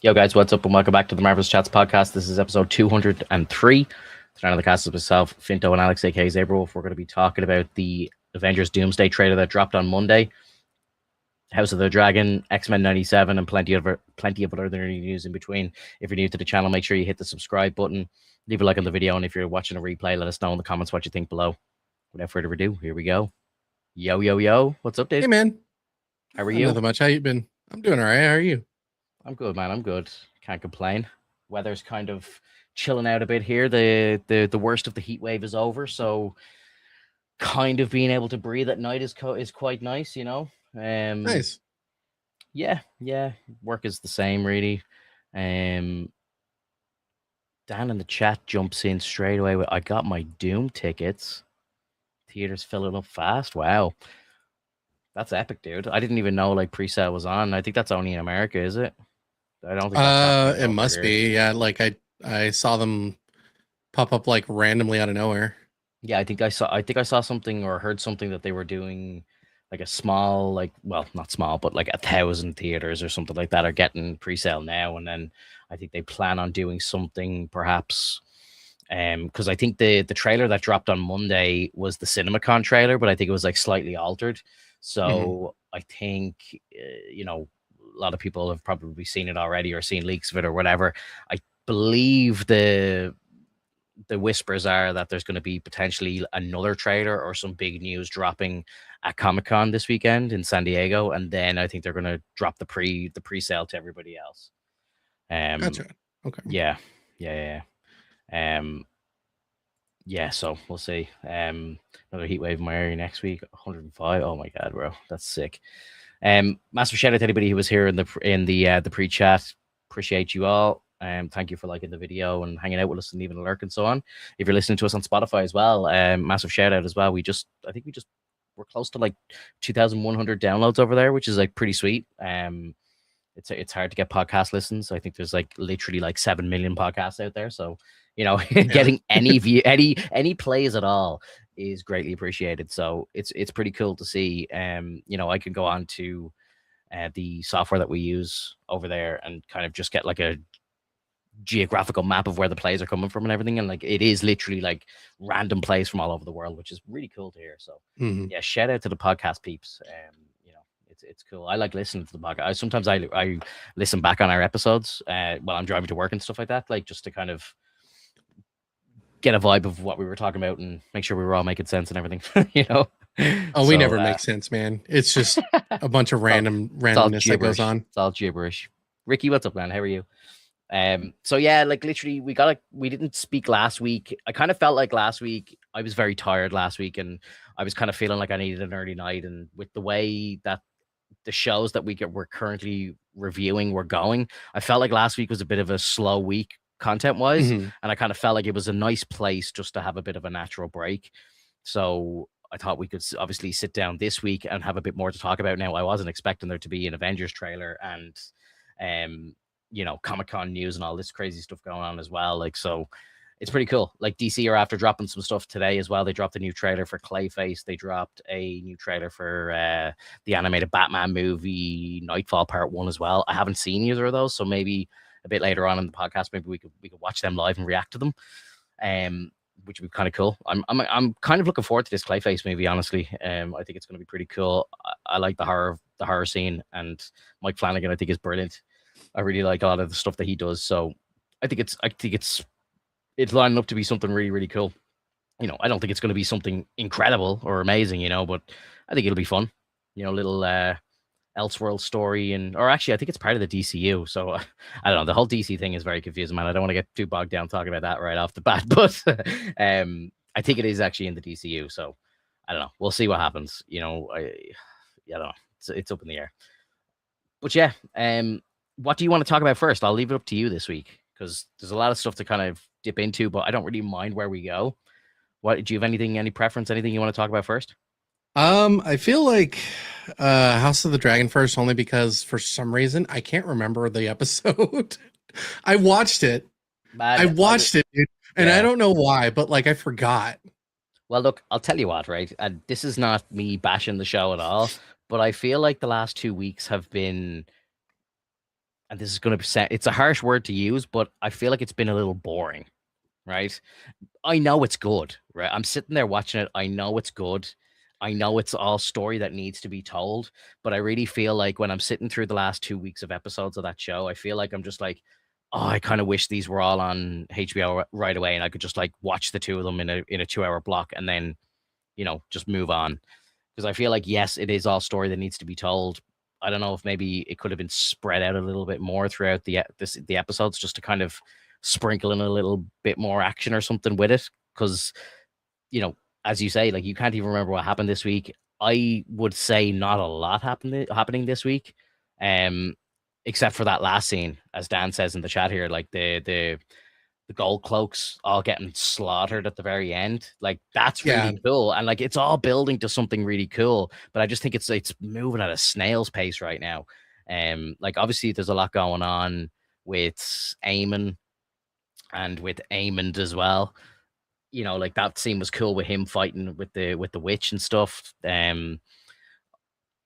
Yo, guys, what's up? And welcome back to the Marvelous Chats podcast. This is episode 203. Tonight on the cast is myself, Finto, and Alex, aka Zaberwolf. We're going to be talking about the Avengers Doomsday trailer that dropped on Monday, House of the Dragon, XMEN 97, and plenty of other news in between. If you're new to the channel, make sure you hit the subscribe button, leave a like on the video, and if you're watching a replay, let us know in the comments what you think below. Without further ado, here we go. Yo. What's up, dude? Hey, man. How are you? Nothing much. How you been? I'm doing all right. How are you? I'm good, man. I'm good. Can't complain. Weather's kind of chilling out a bit here. The worst of the heat wave is over, so kind of being able to breathe at night is quite nice, you know. Nice. Yeah. Work is the same, really. Dan in the chat jumps in straight away with, I got my Doom tickets. Theaters filling up fast. Wow. That's epic, dude. I didn't even know like pre-sale was on. I think that's only in America, is it? I don't think that's it must be. Yeah, like I saw them pop up like randomly out of nowhere. Yeah, I think I saw something or heard something that they were doing like a small, like, well, not small, but like 1,000 theaters or something like that are getting pre-sale now, and then I think they plan on doing something perhaps because I think the trailer that dropped on Monday was the CinemaCon trailer, but I think it was like slightly altered. So I think you know, a lot of people have probably seen it already or seen leaks of it or whatever. I believe the whispers are that there's going to be potentially another trailer or some big news dropping at Comic-Con this weekend in San Diego, and then I think they're going to drop the pre-sale to everybody else. Gotcha. Okay. Yeah. So we'll see. Another heat wave in my area next week. 105. Oh my god, bro, that's sick. Massive shout out to anybody who was here in the pre-chat. Appreciate you all. Thank you for liking the video and hanging out with us and leaving a lurk and so on. If you're listening to us on Spotify as well, massive shout out as well. I think we're close to like 2,100 downloads over there, which is like pretty sweet. It's hard to get podcast listens. I think there's like literally like 7 million podcasts out there. So, you know, getting any view, any plays at all is greatly appreciated. So it's pretty cool to see. You know, I can go on to the software that we use over there and kind of just get like a geographical map of where the plays are coming from and everything, and like it is literally like random plays from all over the world, which is really cool to hear. So yeah, shout out to the podcast peeps. You know, it's cool. I like listening to the podcast. Sometimes I listen back on our episodes while I'm driving to work and stuff like that, like just to kind of get a vibe of what we were talking about and make sure we were all making sense and everything. You know. Oh, we never make sense, man. It's just a bunch of randomness that goes on. It's all gibberish. Ricky, what's up, man? How are you? So yeah, like literally we didn't speak last week. I kind of felt like last week I was very tired last week, and I was kind of feeling like I needed an early night. And with the way that the shows that we're currently reviewing were going, I felt like last week was a bit of a slow week content wise, and I kind of felt like it was a nice place just to have a bit of a natural break. So I thought we could obviously sit down this week and have a bit more to talk about. Now, I wasn't expecting there to be an Avengers trailer and you know, Comic-Con news and all this crazy stuff going on as well. Like, so it's pretty cool. Like DC are after dropping some stuff today as well. They dropped a new trailer for Clayface. They dropped a new trailer for the animated Batman movie, Knightfall Part 1 as well. I haven't seen either of those, so maybe a bit later on in the podcast, maybe we could watch them live and react to them. Which would be kind of cool. I'm kind of looking forward to this Clayface movie, honestly. I think it's going to be pretty cool. I like the horror scene, and Mike Flanagan I think is brilliant. I really like a lot of the stuff that he does. So I think it's lining up to be something really, really cool. You know, I don't think it's going to be something incredible or amazing, you know, but I think it'll be fun. You know, little Elseworld story, or actually I think it's part of the DCU. So I don't know. The whole DC thing is very confusing, man. I don't want to get too bogged down talking about that right off the bat, but I think it is actually in the DCU. So I don't know. We'll see what happens. You know, I don't know. It's up in the air. But yeah, what do you want to talk about first? I'll leave it up to you this week because there's a lot of stuff to kind of dip into, but I don't really mind where we go. What do you have any preference, anything you want to talk about first? I feel like House of the Dragon first, only because for some reason I can't remember the episode. I watched it. Dude, and I don't know why, but like I forgot. Well, look, I'll tell you what, right? And this is not me bashing the show at all, but I feel like the last 2 weeks have been and this is going to be, it's a harsh word to use, but I feel like it's been a little boring, right? I know it's good, right? I'm sitting there watching it. I know it's good. I know it's all story that needs to be told, but I really feel like when I'm sitting through the last 2 weeks of episodes of that show, I feel like I'm just like, oh, I kind of wish these were all on HBO right away, and I could just like watch the two of them in a 2 hour block, and then just move on. Because I feel like yes, it is all story that needs to be told. I don't know if maybe it could have been spread out a little bit more throughout the episodes, just to kind of sprinkle in a little bit more action or something with it. Because as you say, like you can't even remember what happened this week. I would say not a lot happening this week, except for that last scene, as Dan says in the chat here, like the gold cloaks all getting slaughtered at the very end. Like that's really cool, and like it's all building to something really cool. But I just think it's moving at a snail's pace right now. Like obviously there's a lot going on with Eamon and with Aemond as well. Like that scene was cool with him fighting with the witch and stuff. Eamon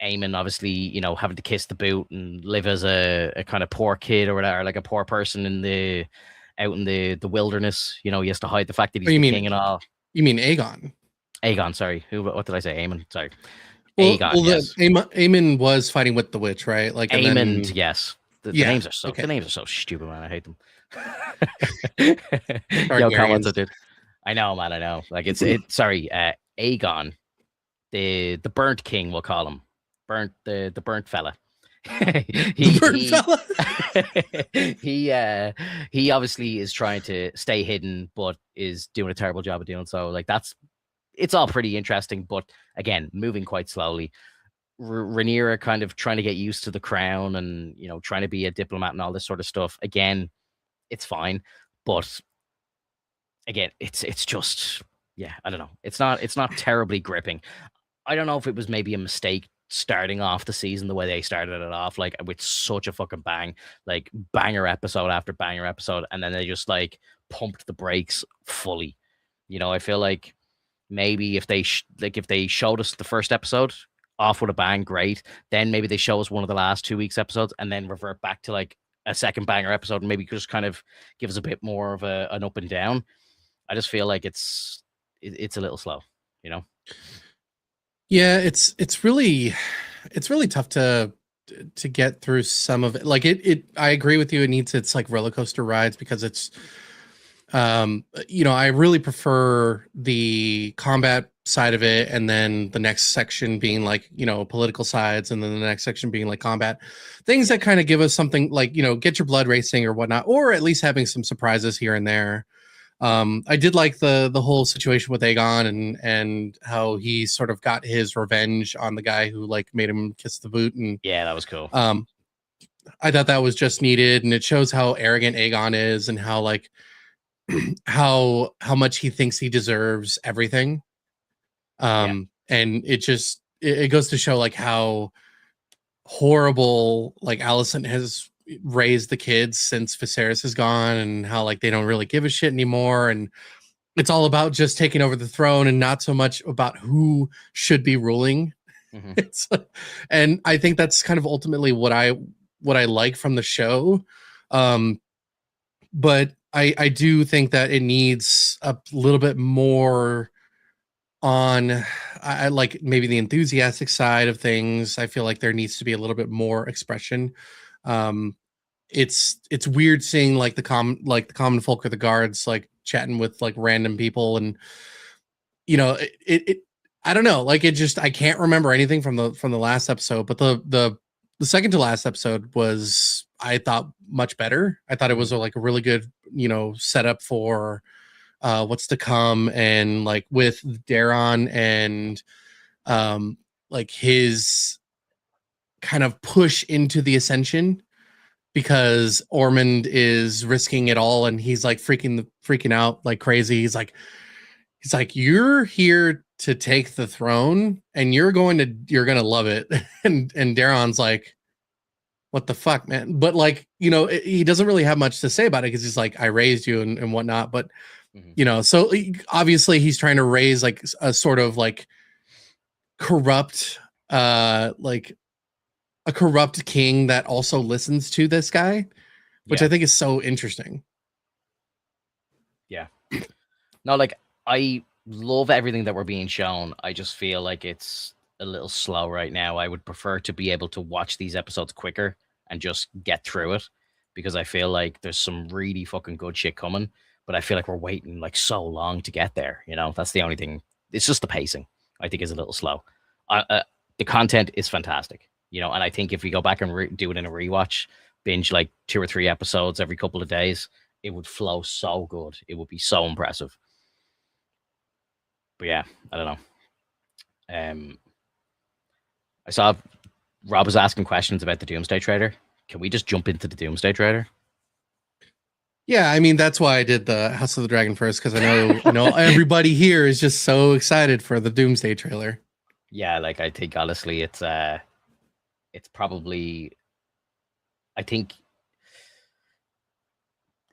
obviously, having to kiss the boot and live as a kind of poor kid or whatever, like a poor person out in the wilderness. He has to hide the fact that he's the king and all. You mean Aegon? Aegon, sorry. What did I say? Aemon, sorry. Well, Aegon, yes. Aemon was fighting with the witch, right? Like Aemond, yes. The names are so stupid, man. I hate them. Yo, comments, dude. I know, man. I know. Like sorry, Aegon, the burnt king, we'll call him. The burnt fella. he obviously is trying to stay hidden, but is doing a terrible job of doing so. Like it's all pretty interesting, but again, moving quite slowly. Rhaenyra kind of trying to get used to the crown and trying to be a diplomat and all this sort of stuff. Again, it's fine, but again, it's just I don't know. It's not terribly gripping. I don't know if it was maybe a mistake starting off the season the way they started it off, like with such a fucking bang, like banger episode after banger episode, and then they just like pumped the brakes fully. I feel like maybe if they if they showed us the first episode off with a bang, great. Then maybe they show us one of the last 2 weeks episodes and then revert back to like a second banger episode and maybe just kind of give us a bit more of an up and down. I just feel like it's a little slow, Yeah, it's really tough to get through some of it. Like I agree with you. It needs its like roller coaster rides because it's I really prefer the combat side of it, and then the next section being like political sides, and then the next section being like combat things that kind of give us something like get your blood racing or whatnot, or at least having some surprises here and there. I did like the whole situation with Aegon and how he sort of got his revenge on the guy who like made him kiss the boot, and yeah, that was cool. I thought that was just needed, and it shows how arrogant Aegon is and how like how much he thinks he deserves everything. And it goes to show like how horrible like Alicent has raised the kids since Viserys is gone, and how like they don't really give a shit anymore, and it's all about just taking over the throne and not so much about who should be ruling. Mm-hmm. And I think that's kind of ultimately what I like from the show. But I do think that it needs a little bit more on I like maybe the enthusiastic side of things. I feel like there needs to be a little bit more expression. It's weird seeing like the common folk or the guards like chatting with like random people, and it I don't know, like it just I can't remember anything from the last episode, but the second to last episode was, I thought, much better. I thought it was like a really good setup for what's to come, and like with Daron and like his kind of push into the Ascension, because Ormond is risking it all and he's like freaking out like crazy. He's like you're here to take the throne and you're gonna love it. and Daron's like, what the fuck, man? But like, he doesn't really have much to say about it because he's like, I raised you and whatnot. But so obviously he's trying to raise like a sort of like corrupt like a corrupt king that also listens to this guy, which Yeah. I think is so interesting. Yeah. No, like I love everything that we're being shown. I just feel like it's a little slow right now. I would prefer to be able to watch these episodes quicker and just get through it because I feel like there's some really fucking good shit coming, but I feel like we're waiting like so long to get there. You know, that's the only thing. It's just the pacing, I think, is a little slow. The content is fantastic, you know, and I think if we go back and do it in a rewatch, binge like 2 or 3 episodes every couple of days, it would flow so good. It would be so impressive. But yeah, I don't know. I saw Rob was asking questions about the Doomsday Trader. Can we just jump into the Doomsday Trader? Yeah, I mean that's why I did the House of the Dragon first, because I know everybody here is just so excited for the Doomsday trailer. Yeah, like I think honestly it's probably, I think,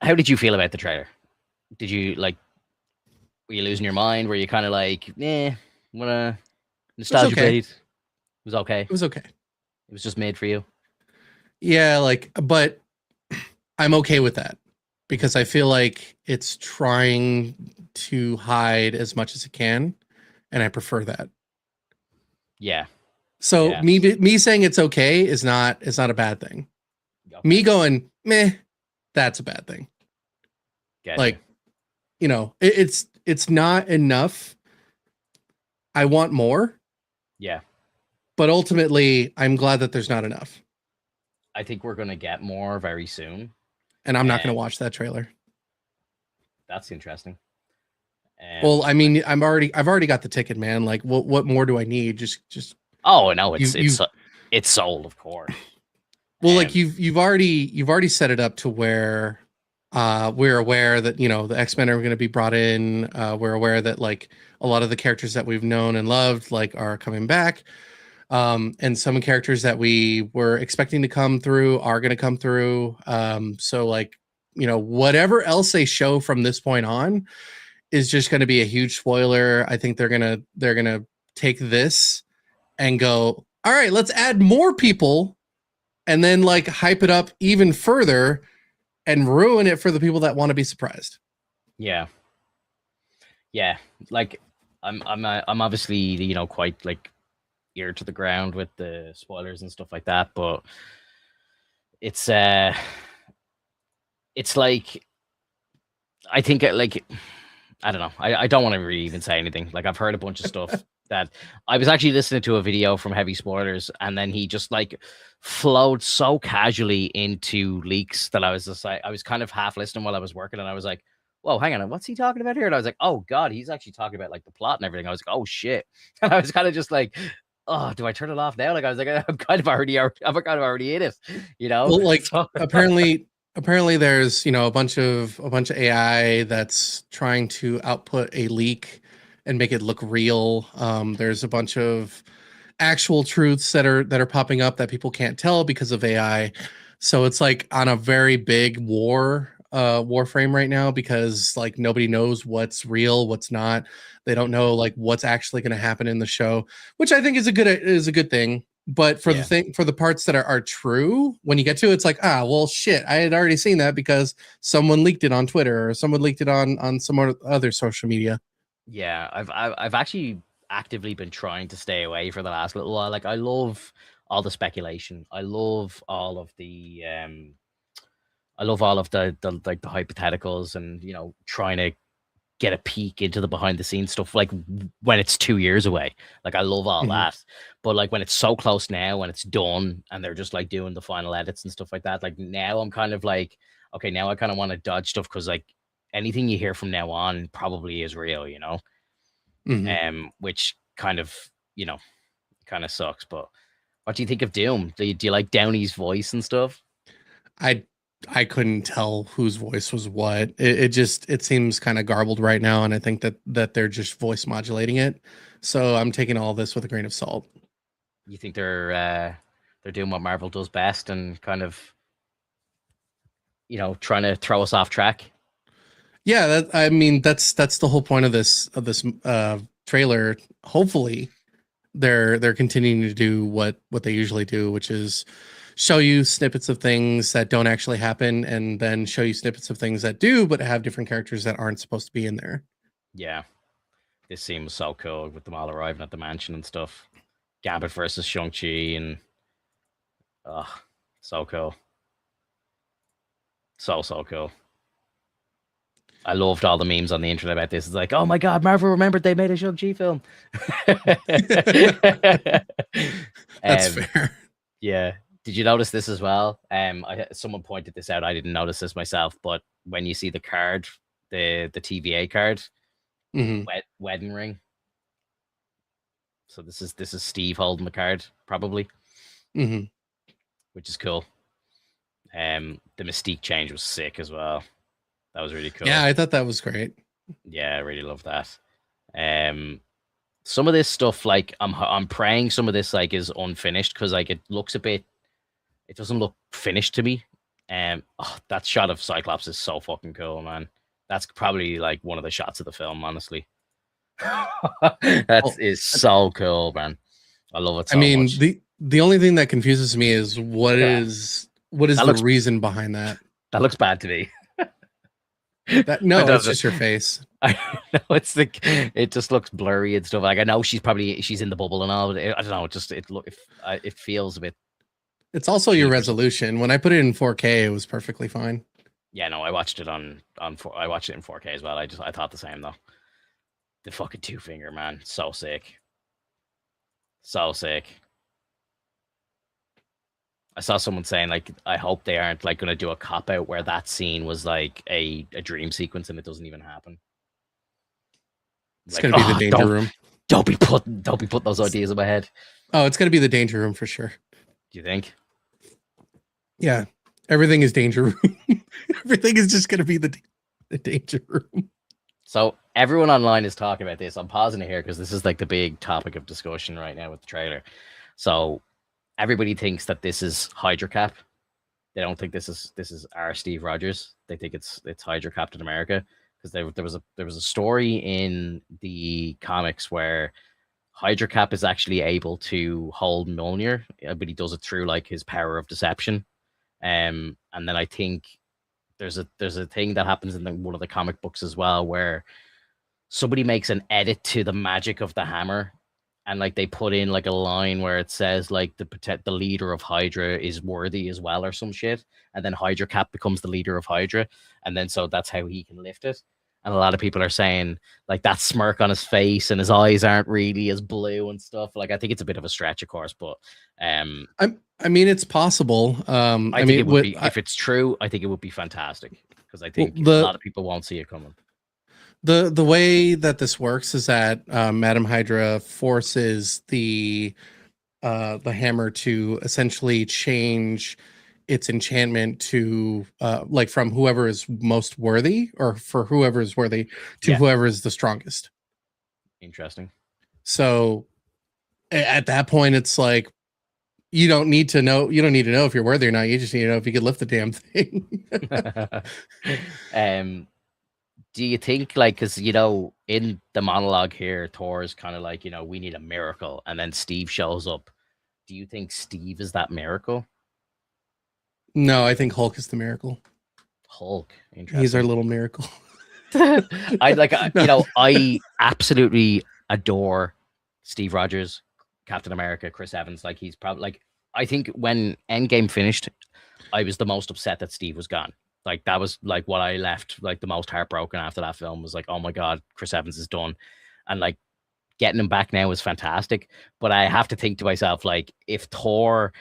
how did you feel about the trailer? Did you like, were you losing your mind? Were you kind of like, what a nostalgia bait? It was okay. It was okay. It was just made for you. Yeah, like, but I'm okay with that because I feel like it's trying to hide as much as it can, and I prefer that. Yeah. So yeah. me saying it's okay is not a bad thing. Okay. Me going meh, that's a bad thing. Gotcha. Like, you know, it's not enough. I want more. Yeah. But ultimately, I'm glad that there's not enough. I think we're gonna get more very soon. And I'm not gonna watch that trailer. That's interesting. Well, I mean, I've already got the ticket, man. Like, what more do I need? Just. Oh no, it's sold, of course. Well, like you've already set it up to where we're aware that, you know, the X-Men are going to be brought in. We're aware that like a lot of the characters that we've known and loved like are coming back. And some characters that we were expecting to come through are going to come through. So like, you know, whatever else they show from this point on is just going to be a huge spoiler. I think they're going to take this and go, all right, let's add more people and then like hype it up even further and ruin it for the people that want to be surprised. Yeah. Yeah. Like I'm obviously, you know, quite like ear to the ground with the spoilers and stuff like that, but it's like, I think like, I don't know. I don't want to really even say anything. Like I've heard a bunch of stuff that I was actually listening to a video from Heavy Spoilers, and then he just like flowed so casually into leaks that I was just like, I was kind of half listening while I was working, and I was like, whoa, hang on, what's he talking about here? And I was like, oh god, he's actually talking about like the plot and everything. I was like, oh shit. And I was kind of just like, oh, do I turn it off now? Like I was like, I'm kind of already in it, you know? Well, like so apparently there's, you know, a bunch of AI that's trying to output a leak and make it look real. There's a bunch of actual truths that are popping up that people can't tell because of AI. So it's like on a very big war frame right now, because like nobody knows what's real, what's not. They don't know like what's actually going to happen in the show, which I think is a good thing. But for the parts that are true, when you get to it, it's like, well, shit, I had already seen that because someone leaked it on Twitter or someone leaked it on some other social media. Yeah, I've actually actively been trying to stay away for the last little while. Like I love all the speculation. I love all of the like the hypotheticals, and you know, trying to get a peek into the behind the scenes stuff, like when it's 2 years away. Like I love all that, but like when it's so close now, when it's done and they're just like doing the final edits and stuff like that, like now I'm kind of like, okay, now I kind of want to dodge stuff, because like anything you hear from now on probably is real, you know. Which kind of, you know, kind of sucks. But what do you think of Doom? Do you like Downey's voice and stuff? I couldn't tell whose voice was what. It seems kind of garbled right now, and I think that they're just voice modulating it. So I'm taking all this with a grain of salt. You think they're doing what Marvel does best and kind of, you know, trying to throw us off track? Yeah, I mean that's the whole point of this trailer. Hopefully, they're continuing to do what they usually do, which is show you snippets of things that don't actually happen, and then show you snippets of things that do, but have different characters that aren't supposed to be in there. Yeah, this seems so cool with them all arriving at the mansion and stuff. Gambit versus Shang-Chi and so cool. So cool. I loved all the memes on the internet about this. It's like, oh my god, Marvel remembered they made a Shang-Chi film. That's fair. Yeah. Did you notice this as well? Someone pointed this out. I didn't notice this myself, but when you see the card, the TVA card, wedding ring. So this is Steve holding the card, probably, which is cool. The Mystique change was sick as well. That was really cool. Yeah, I thought that was great. Yeah, I really love that. Some of this stuff, like I'm praying some of this like is unfinished because like it looks a bit. It doesn't look finished to me. That shot of Cyclops is so fucking cool, man. That's probably like one of the shots of the film, honestly. That is so cool, man. I love it so much. the only thing that confuses me is what is the reason behind that? That looks bad to me. It's just your face. I know it just looks blurry and stuff. Like I know she's in the bubble and all, but I don't know. It feels a bit. It's also your resolution. When I put it in 4K, it was perfectly fine. Yeah, no, I watched it I watched it in 4K as well. I thought the same though. The fucking 2-finger, man, so sick. So sick. I saw someone saying like, I hope they aren't like going to do a cop out where that scene was like a dream sequence and it doesn't even happen. It's like, gonna be the danger room. Don't be putting those ideas in my head. Oh, it's gonna be the danger room for sure. Do you think? Yeah, everything is danger room. Everything is just gonna be the danger room. So everyone online is talking about this. I'm pausing it here because this is like the big topic of discussion right now with the trailer. So everybody thinks that this is Hydra Cap. They don't think this is our Steve Rogers. They think it's Hydra Captain America because there was a story in the comics where Hydra Cap is actually able to hold Mjolnir, but he does it through like his power of deception. And then I think there's a thing that happens in one of the comic books as well where somebody makes an edit to the magic of the hammer, and like they put in like a line where it says like the leader of Hydra is worthy as well or some shit, and then Hydra Cap becomes the leader of Hydra, and then so that's how he can lift it. And a lot of people are saying like that smirk on his face and his eyes aren't really as blue and stuff. Like I think it's a bit of a stretch, of course, but I mean, it's possible. I think it would be, if it's true, I think it would be fantastic because I think a lot of people won't see it coming. The way that this works is that Madam Hydra forces the hammer to essentially change its enchantment to like from whoever is most worthy, or for whoever is worthy to whoever is the strongest. Interesting. So at that point, it's like you don't need to know if you're worthy or not. You just need to know if you could lift the damn thing. Do you think, like, because in the monologue here, Thor is kind of like, we need a miracle, and then Steve shows up. Do you think Steve is that miracle? No, I think Hulk is the miracle. Hulk, interesting. He's our little miracle. I absolutely adore Steve Rogers, Captain America, Chris Evans. Like, he's probably like, I think when Endgame finished, I was the most upset that Steve was gone. Like, that was like what I left like the most heartbroken after that film, was like, oh my God, Chris Evans is done. And like getting him back now is fantastic. But I have to think to myself, like, if Thor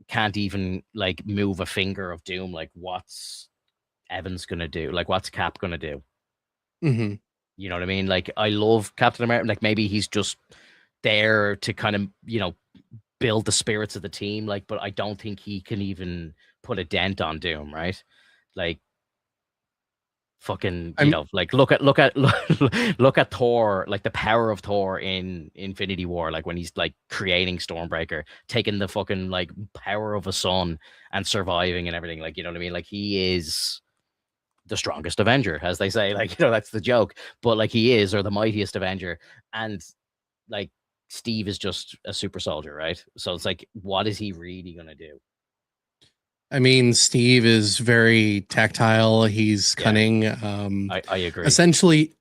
can't even like move a finger of doom, like what's Evans gonna do? Like, what's Cap gonna do? Mm-hmm. You know what I mean? Like, I love Captain America. Like, maybe he's just there to kind of, build the spirits of the team. Like, but I don't think he can even put a dent on Doom, right? Like, fucking, like look at Thor, like the power of Thor in Infinity War, like when he's like creating Stormbreaker, taking the fucking like power of a sun and surviving and everything. Like, you know what I mean? Like, he is the strongest Avenger, as they say. Like, that's the joke, but like he is, or the mightiest Avenger. And like Steve is just a super soldier, right? So it's like, what is he really gonna do? I mean, Steve is very tactile. He's Yeah, cunning. I agree. Essentially,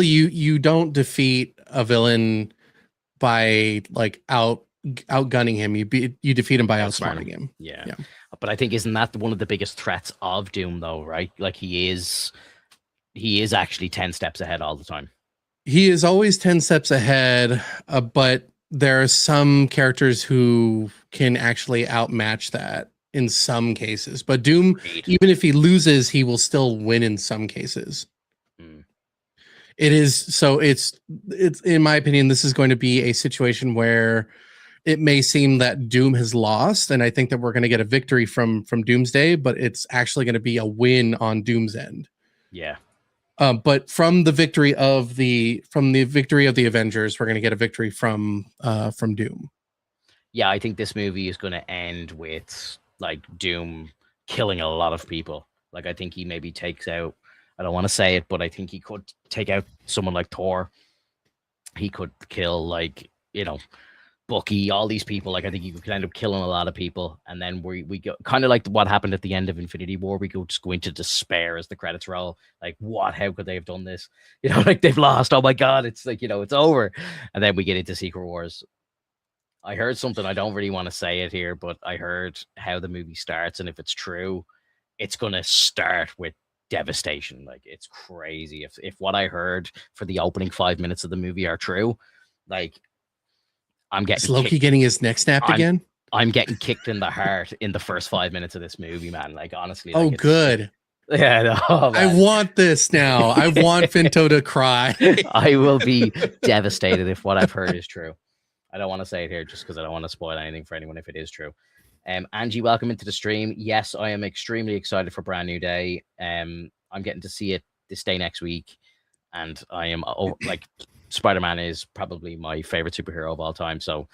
you don't defeat a villain by like outgunning him. You defeat him by outsmarting him. Yeah. Yeah. But I think isn't that one of the biggest threats of Doom, though, right? Like he is actually 10 steps ahead all the time. He is always 10 steps ahead, but there are some characters who can actually outmatch that in some cases. But Doom, even if he loses, he will still win in some cases. It is so it's in my opinion, this is going to be a situation where it may seem that Doom has lost, and I think that we're going to get a victory from Doomsday, but it's actually going to be a win on Doom's end. Yeah. But from the victory of the Avengers, we're going to get a victory from Doom. Yeah, I think this movie is going to end with like Doom killing a lot of people. Like I think he maybe takes out, I don't want to say it, but I think he could take out someone like Thor. He could kill like, you know, Bucky, all these people. Like I think he could end up killing a lot of people, and then we go kind of like what happened at the end of Infinity War. We just go into despair as the credits roll. Like, what? How could they have done this? You know, like they've lost. Oh my god! It's like, you know, it's over. And then we get into Secret Wars. I heard something. I don't really want to say it here, but I heard how the movie starts, and if it's true, it's gonna start with devastation. Like it's crazy. If what I heard for the opening 5 minutes of the movie are true, like. I'm getting Is Loki getting his neck snapped again? I'm getting kicked in the heart in the first 5 minutes of this movie, man. Like honestly. Like, good. Yeah. No, I want this now. I want Finto to cry. I will be devastated if what I've heard is true. I don't want to say it here just because I don't want to spoil anything for anyone if it is true. Angie, welcome into the stream. Yes, I am extremely excited for Brand New Day. I'm getting to see it this day next week, and I am like. Spider-Man is probably my favorite superhero of all time, so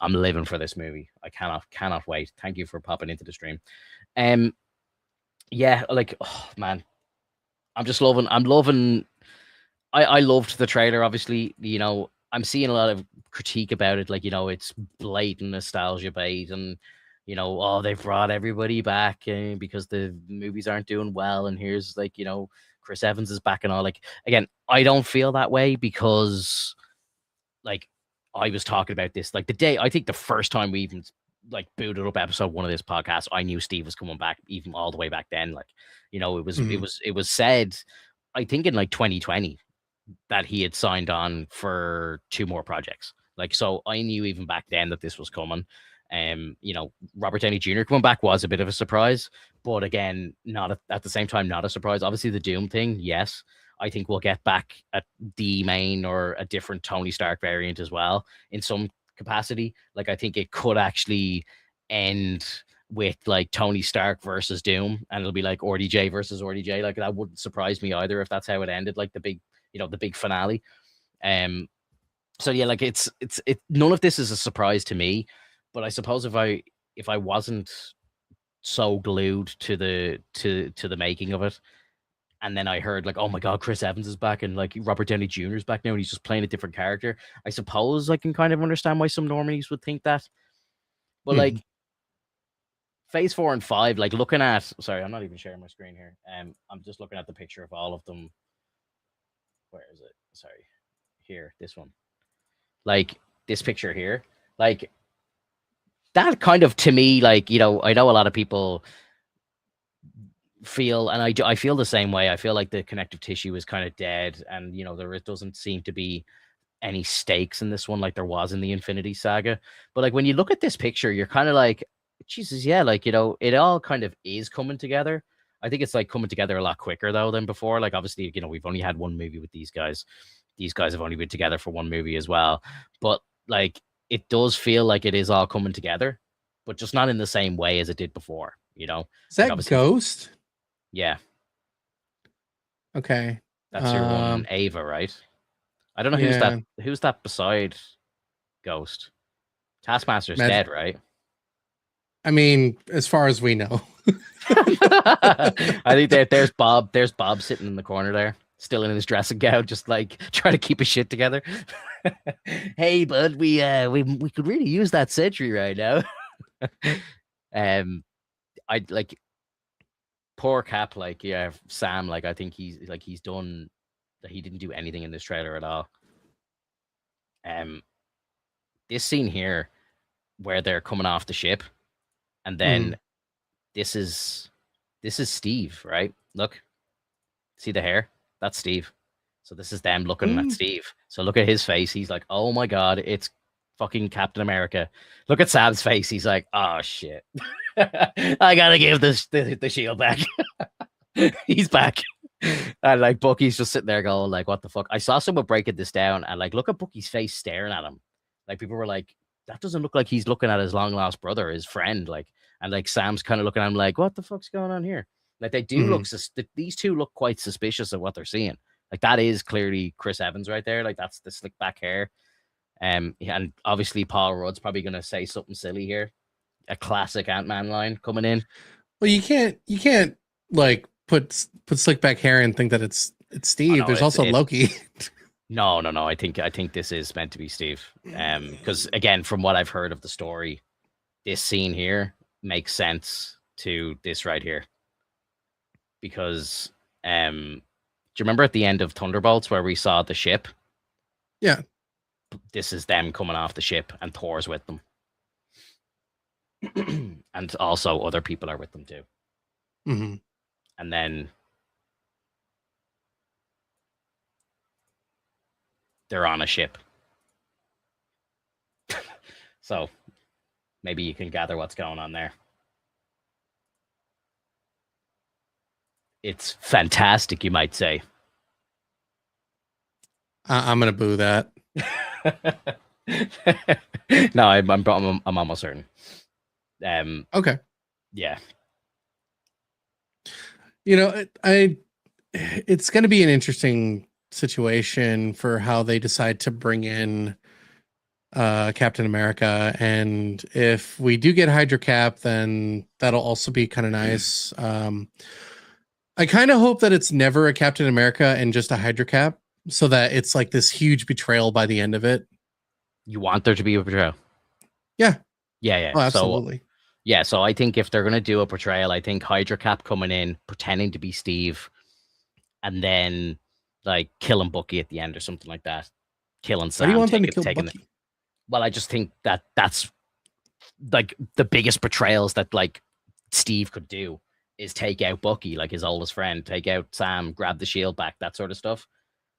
I'm living for this movie. I cannot wait. Thank you for popping into the stream. Yeah, like, oh man, I'm loving. I loved the trailer. Obviously, you know, I'm seeing a lot of critique about it. Like, you know, it's blatant nostalgia bait, and you know, oh, they've brought everybody back because the movies aren't doing well, and here's like, you know, Chris Evans is back and all. Like, again, I don't feel that way because, like, I was talking about this like the day. I think the first time we even like booted up episode 1 of this podcast, I knew Steve was coming back, even all the way back then. Like, you know, it was said, I think in like 2020 that he had signed on for 2 more projects. Like, so I knew even back then that this was coming. You know, Robert Downey Jr. coming back was a bit of a surprise, but again, not at the same time, not a surprise. Obviously, the Doom thing, yes. I think we'll get back at the main or a different Tony Stark variant as well in some capacity. Like, I think it could actually end with like Tony Stark versus Doom, and it'll be like RDJ versus RDJ. Like, that wouldn't surprise me either if that's how it ended, like the big, you know, the big finale. So yeah, like it's none of this is a surprise to me. But I suppose if I wasn't so glued to the making of it, and then I heard like, oh my god, Chris Evans is back, and like Robert Downey Jr. is back now, and he's just playing a different character, I suppose I can kind of understand why some normies would think that. But like Phase 4 and 5, like looking at, sorry, I'm not even sharing my screen here. I'm just looking at the picture of all of them. Where is it? Sorry, here, this one. Like this picture here, like. That kind of, to me, like, you know, I know a lot of people feel, and I feel the same way. I feel like the connective tissue is kind of dead, and you know, there doesn't seem to be any stakes in this one like there was in the Infinity Saga. But like when you look at this picture, you're kind of like, Jesus, yeah, like, you know, it all kind of is coming together. I think it's like coming together a lot quicker though than before. Like obviously, you know, we've only had one movie with these guys. These guys have only been together for one movie as well. But like, it does feel like it is all coming together, but just not in the same way as it did before, you know? Is that like Ghost? Yeah. Okay. That's your one, Ava, right? I don't know who's that beside Ghost. Taskmaster's dead, right? I mean, as far as we know. I think there's Bob sitting in the corner there. still in his dressing gown, just like trying to keep his shit together. Hey, bud, we could really use that sentry right now. I like poor Cap, like yeah, Sam, like I think he's done that. He didn't do anything in this trailer at all. This scene here where they're coming off the ship, and then this is Steve, right? Look, see the hair? That's Steve. So this is them looking at Steve. So look at his face. He's like, oh my god, it's fucking Captain America. Look at Sam's face. He's like, oh shit. I gotta give the shield back. He's back. And like Bucky's just sitting there going, like, what the fuck? I saw someone breaking this down and like look at Bucky's face staring at him. Like people were like, that doesn't look like he's looking at his long lost brother, his friend. Like, and like Sam's kind of looking at him like, what the fuck's going on here? Like they do look these two look quite suspicious of what they're seeing. Like that is clearly Chris Evans right there. Like that's the slick back hair. And obviously Paul Rudd's probably gonna say something silly here. A classic Ant-Man line coming in. Well, you can't like put slick back hair and think that it's Steve. There's also Loki. No. I think this is meant to be Steve. Because again, from what I've heard of the story, this scene here makes sense to this right here. Because do you remember at the end of Thunderbolts where we saw the ship? Yeah. This is them coming off the ship and Thor's with them. And also other people are with them too. And then they're on a ship. So maybe you can gather what's going on there. It's fantastic, you might say. I'm gonna boo that. No, I'm almost certain. Okay. Yeah. You know, it's going to be an interesting situation for how they decide to bring in Captain America, and if we do get Hydra Cap, then that'll also be kind of nice. I kind of hope that it's never a Captain America and just a Hydra Cap, so that it's like this huge betrayal by the end of it. You want there to be a betrayal? Yeah. Oh, absolutely. So I think if they're going to do a portrayal, I think Hydra Cap coming in, pretending to be Steve, and then like killing Bucky at the end or something like that. Killing Sam. Why do you want them to kill Bucky? Well, I just think that's like the biggest betrayals that like Steve could do is take out Bucky, like his oldest friend, take out Sam, grab the shield back, that sort of stuff.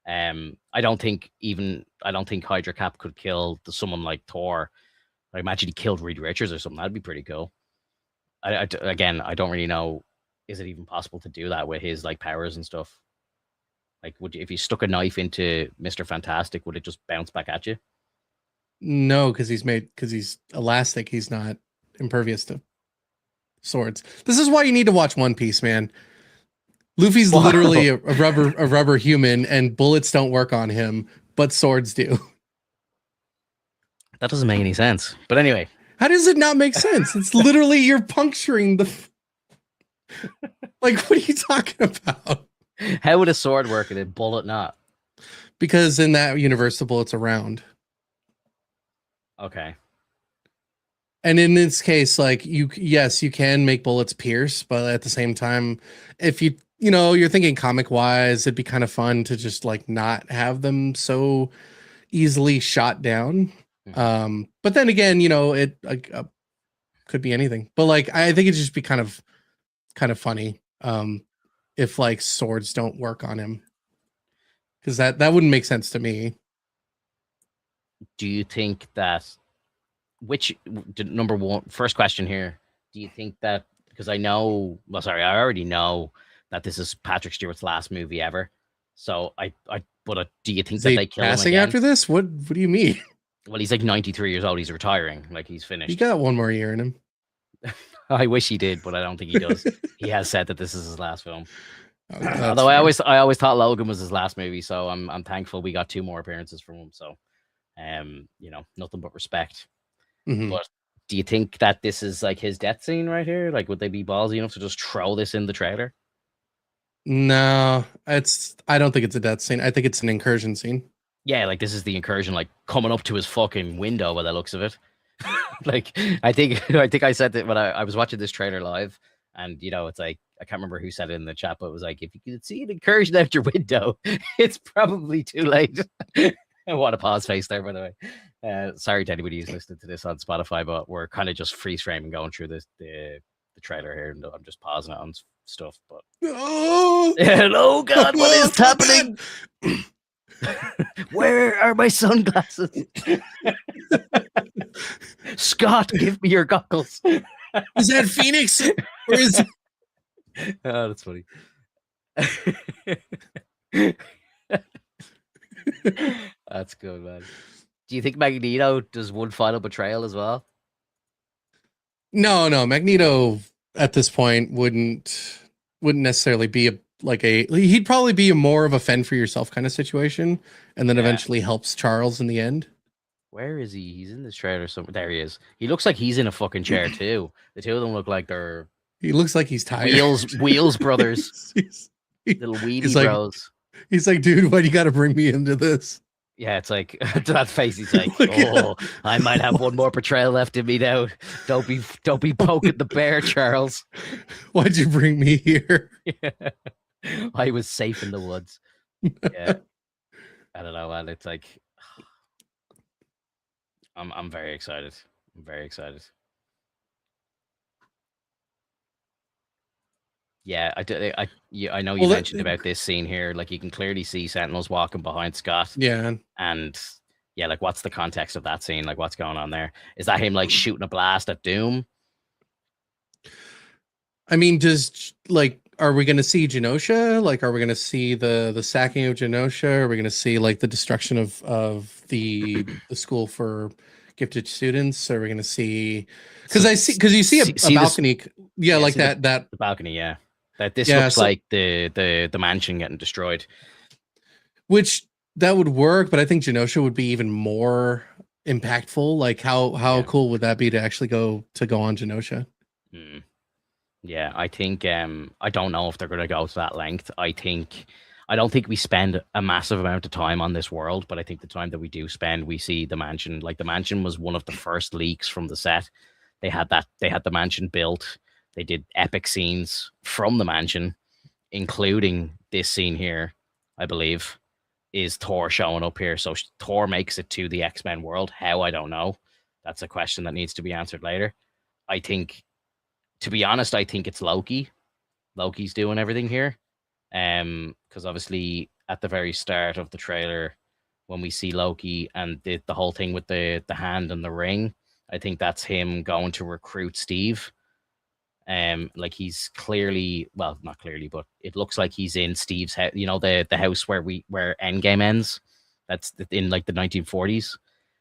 I don't think Hydra Cap could kill someone like Thor. I imagine he killed Reed Richards or something. That'd be pretty cool. Again, I don't really know. Is it even possible to do that with his like powers and stuff? Like, if you stuck a knife into Mr. Fantastic, would it just bounce back at you? No, because he's elastic. He's not impervious to swords. This is why you need to watch One Piece, man. Luffy's literally a rubber human, and bullets don't work on him, but swords do. That doesn't make any sense. But anyway. How does it not make sense? It's literally you're puncturing the... Like, what are you talking about? How would a sword work and a bullet not? Because in that universe, the bullet's a round. Okay. And in this case, like, you can make bullets pierce, but at the same time, if you're thinking comic wise, it'd be kind of fun to just like not have them so easily shot down. But then again, it like could be anything. But like, I think it'd just be kind of funny if like swords don't work on him, because that wouldn't make sense to me. Do you think that number one, first question here? Do you think that, because I already know that this is Patrick Stewart's last movie ever. So do you think that they kill him passing again? After this? What do you mean? Well, he's like 93 years old. He's retiring. Like, he's finished. He got one more year in him. I wish he did, but I don't think he does. He has said that this is his last film. Although I always thought Logan was his last movie, so I'm thankful we got 2 more appearances from him. So, nothing but respect. But do you think that this is like his death scene right here? Like, would they be ballsy enough to just throw this in the trailer? No, I don't think it's a death scene. I think it's an incursion scene. Yeah, like this is the incursion, like coming up to his fucking window by the looks of it. Like I think I said that when I was watching this trailer live, and it's like I can't remember who said it in the chat, but it was like if you could see an incursion out your window, it's probably too late. What a pause face there, by the way. Sorry to anybody who's listening to this on Spotify, but we're kind of just freeze framing going through the trailer here, and I'm just pausing it on stuff. But oh God, what is happening? Where are my sunglasses? Scott, give me your goggles. Is that Phoenix? Or is Oh, that's funny. That's good, man. Do you think Magneto does one final betrayal as well? No, Magneto at this point wouldn't necessarily be he'd probably be more of a fend for yourself kind of situation, and then eventually helps Charles in the end. Where is he? He's in this trailer somewhere. There he is. He looks like he's in a fucking chair too. The two of them look like they're. He looks like he's tired. Wheels brothers. Little weedy bros. He's like, dude, why do you got to bring me into this? Yeah, it's like to that face. He's like, oh, I might have one more betrayal left in me now. Don't be poking the bear, Charles. Why'd you bring me here? Yeah. I was safe in the woods. Yeah, I don't know, man. It's like I'm very excited. I'm very excited. Yeah, I know you mentioned about this scene here. Like you can clearly see Sentinels walking behind Scott. Yeah. And yeah, like what's the context of that scene? Like what's going on there? Is that him like shooting a blast at Doom? I mean, are we going to see Genosha? Like, are we going to see the sacking of Genosha? Are we going to see like the destruction of the school for gifted students? Are we going to see? Because you see a balcony. Yeah, like that the balcony. Yeah. That this looks like the mansion getting destroyed. Which that would work, but I think Genosha would be even more impactful. Like how cool would that be to actually go on Genosha? Yeah, I think I don't know if they're going to go to that length. I don't think we spend a massive amount of time on this world, but I think the time that we do spend, we see the mansion. Like the mansion was one of the first leaks from the set. They had the mansion built. They did epic scenes from the mansion, including this scene here, I believe, is Thor showing up here. So Thor makes it to the X-Men world. How, I don't know. That's a question that needs to be answered later. I think, to be honest, I think it's Loki. Loki's doing everything here. Because obviously at the very start of the trailer, when we see Loki and the whole thing with the hand and the ring, I think that's him going to recruit Steve. Like he's clearly, well, not clearly, but it looks like he's in Steve's house. You know, the house where Endgame ends. That's in like the 1940s.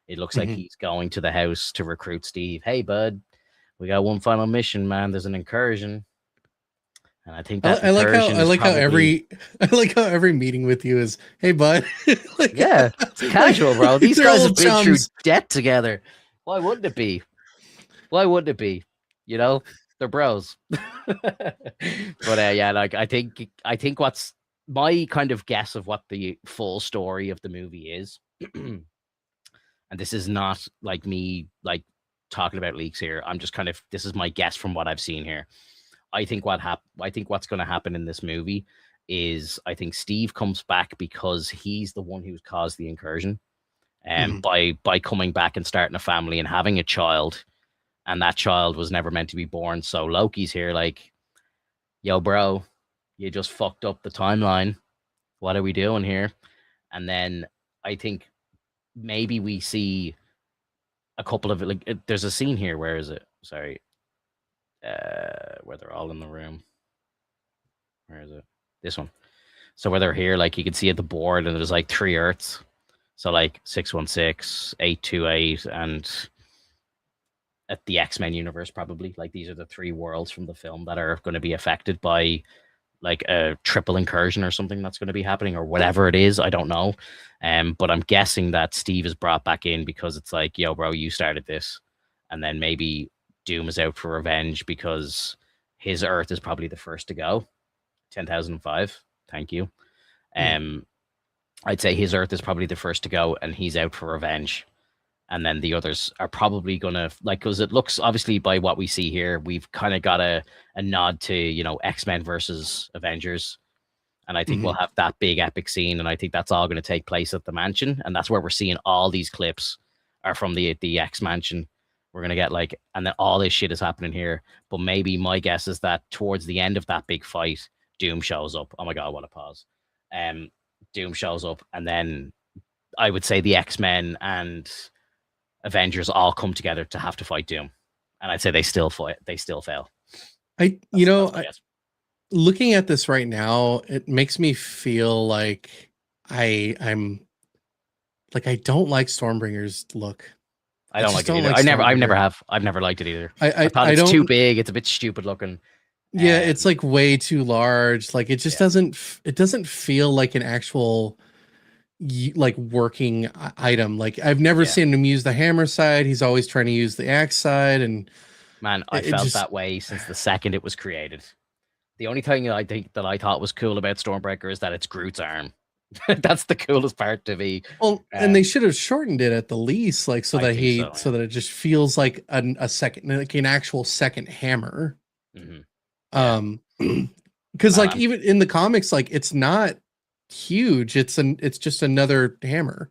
It looks like he's going to the house to recruit Steve. Hey, bud, we got one final mission, man. There's an incursion, and I think that I like how every meeting with you is, hey, bud. Like, yeah, it's casual, bro. These guys have been through death together. Why wouldn't it be? Why wouldn't it be? You know. They're bros. But yeah, like I think what's my kind of guess of what the full story of the movie is, and this is not like me like talking about leaks here. I'm just kind of, this is my guess from what I've seen here. I think what's going to happen in this movie is I think Steve comes back because he's the one who's caused the incursion, and by coming back and starting a family and having a child. And that child was never meant to be born. So Loki's here like, yo, bro, you just fucked up the timeline. What are we doing here? And then I think maybe we see a couple of, like, there's a scene here. Where is it? Sorry. Where they're all in the room. Where is it? This one. So where they're here, like you can see at the board and there's like 3 Earths. So like 616, 828, and at the X-Men universe, probably. Like these are the 3 worlds from the film that are going to be affected by like a triple incursion or something that's going to be happening, or whatever it is. I don't know. But I'm guessing that Steve is brought back in because it's like, yo, bro, you started this. And then maybe Doom is out for revenge because his Earth is probably the first to go. 10,005. Thank you. Mm. I'd say his Earth is probably the first to go, and he's out for revenge. And then the others are probably gonna like, because it looks, obviously by what we see here, we've kind of got a nod to, you know, X-Men versus Avengers. And I think we'll Mm-hmm. have that big epic scene, and I think that's all going to take place at the mansion, and that's where we're seeing all these clips are from the X mansion. We're gonna get like, and then all this shit is happening here. But maybe my guess is that towards the end of that big fight, Doom shows up. Oh my god, what a pause! Um, Doom shows up, and then I would say the X-Men and Avengers all come together to have to fight Doom, and I'd say they still fight. They still fail. Looking at this right now, it makes me feel like I'm like I don't like Stormbringer's look. I I don't just like it don't either. like I've never Stormbringer. have. I've never liked it either. I I thought I it's too don't. big. It's a bit stupid looking. Yeah, it's like way too large. Like it just Yeah. it doesn't feel like an actual like working item. Like I've never Yeah. seen him use the hammer side. He's always trying to use the axe side, and Man, I it felt just that way since the second it was created. The only thing I think that I thought was cool about Stormbreaker is that it's Groot's arm. That's the coolest part to me. well, and they should have shortened it at the least, like so I that think so, so that it just feels like a second, like an actual second hammer. Mhm. Yeah. Because Man, like even in the comics, like it's not huge. It's just another hammer,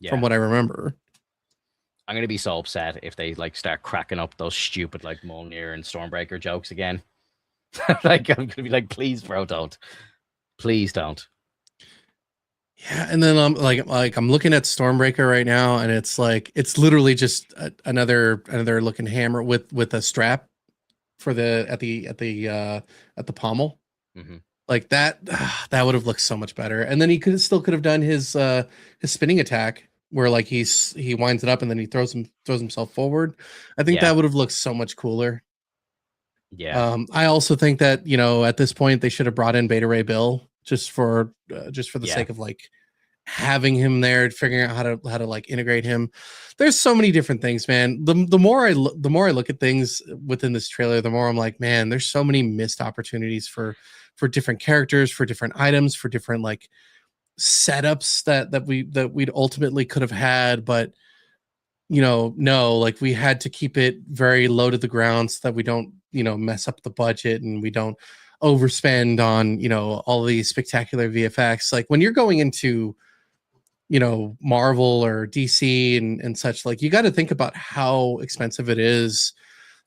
from yeah. what I remember. I'm gonna be so upset if they like start cracking up those stupid like Mjolnir and Stormbreaker jokes again. Like I'm gonna be like, please, bro, don't. Please don't. Yeah, and then I'm like I'm looking at Stormbreaker right now, and it's like it's literally just another looking hammer with a strap for the at the pommel. Mm-hmm. Like that that would have looked so much better. And then he could have done his spinning attack where like he winds it up and then he throws himself forward. I think that would have looked so much cooler. Yeah. I also think that, you know, at this point they should have brought in Beta Ray Bill just for the sake of like having him there, figuring out how to like integrate him. There's so many different things, man. The more I look at things within this trailer, the more I'm like, man, there's so many missed opportunities for different characters, for different items, for different like setups that we'd ultimately could have had, but you know, no, like we had to keep it very low to the ground so that we don't, you know, mess up the budget and we don't overspend on, you know, all these spectacular VFX. Like when you're going into, you know, Marvel or DC and such, like you got to think about how expensive it is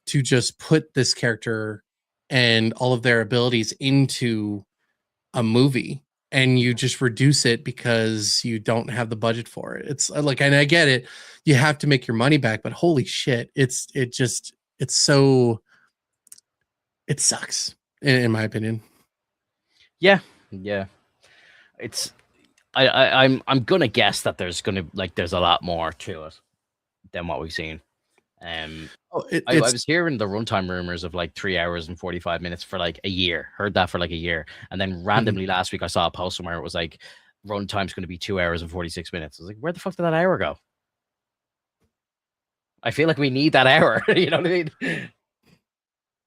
to just put this character and all of their abilities into a movie, and you just reduce it because you don't have the budget for it. It's like, and I get it, you have to make your money back, but holy shit, it's so, it sucks in my opinion. Yeah. Yeah. It's I'm gonna guess that there's a lot more to it than what we've seen. I was hearing the runtime rumors of like 3 hours and 45 minutes for like a year. Heard that for like a year, and then randomly last week I saw a post somewhere it was like runtime's going to be 2 hours and 46 minutes. I was like, where the fuck did that hour go? I feel like we need that hour. You know what I mean?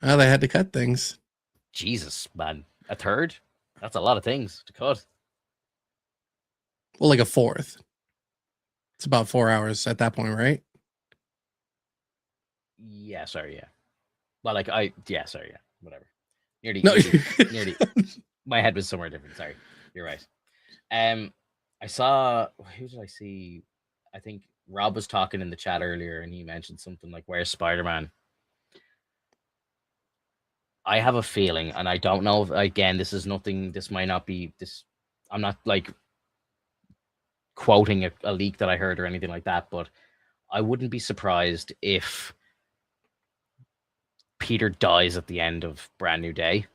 Oh, they had to cut things. Jesus, man, a third? That's a lot of things to cut. Well, like a fourth. It's about 4 hours at that point, right? Yeah, sorry, yeah. Well, like sorry, yeah, whatever. Nearly, No. nearly. My head was somewhere different. Sorry, you're right. I saw, who did I see? I think Rob was talking in the chat earlier, and he mentioned something like, "Where's Spider-Man?" I have a feeling, and I don't know. Again, this is nothing. This might not be this. I'm not like quoting a leak that I heard or anything like that, but I wouldn't be surprised if Peter dies at the end of Brand New Day.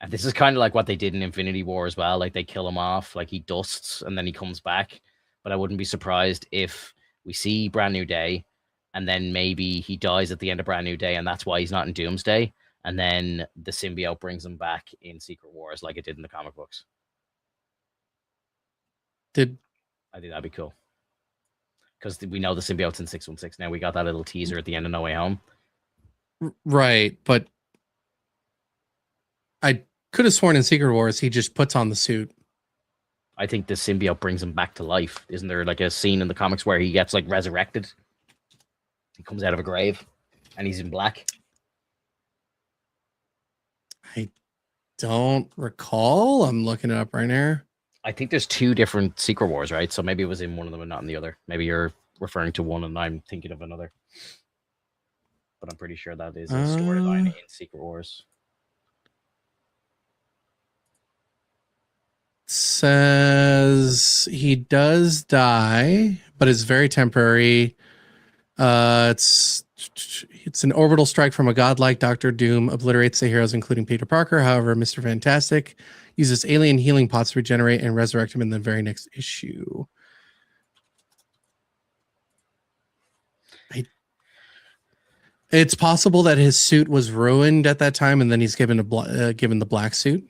And this is kind of like what they did in Infinity War as well. Like they kill him off, like he dusts and then he comes back. But I wouldn't be surprised if we see Brand New Day and then maybe he dies at the end of Brand New Day and that's why he's not in Doomsday. And then the symbiote brings him back in Secret Wars like it did in the comic books. I think that'd be cool. Because we know the symbiote's in 616 now. We got that little teaser at the end of No Way Home. Right, but I could have sworn in Secret Wars he just puts on the suit. I think the symbiote brings him back to life. Isn't there like a scene in the comics where he gets like resurrected? He comes out of a grave and he's in black. I don't recall. I'm looking it up right now. I think there's 2 different Secret Wars, right? So maybe it was in one of them and not in the other. Maybe you're referring to one and I'm thinking of another. But I'm pretty sure that is a storyline in Secret Wars. Says he does die, but it's very temporary. It's an orbital strike from a godlike Doctor Doom obliterates the heroes, including Peter Parker. However, Mr. Fantastic uses alien healing pots to regenerate and resurrect him in the very next issue. It's possible that his suit was ruined at that time, and then he's given the black suit.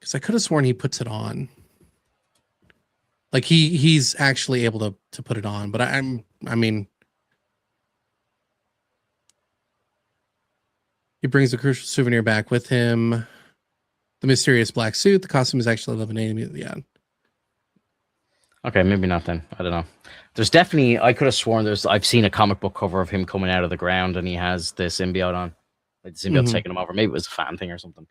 Because I could have sworn he puts it on. Like he's actually able to put it on, but I mean, he brings a crucial souvenir back with him. The mysterious black suit. The costume is actually eliminated. Yeah. Okay, maybe not then. I don't know. There's definitely, I could have sworn I've seen a comic book cover of him coming out of the ground and he has the symbiote on. Like the symbiote's taking him over. Maybe it was a fan thing or something.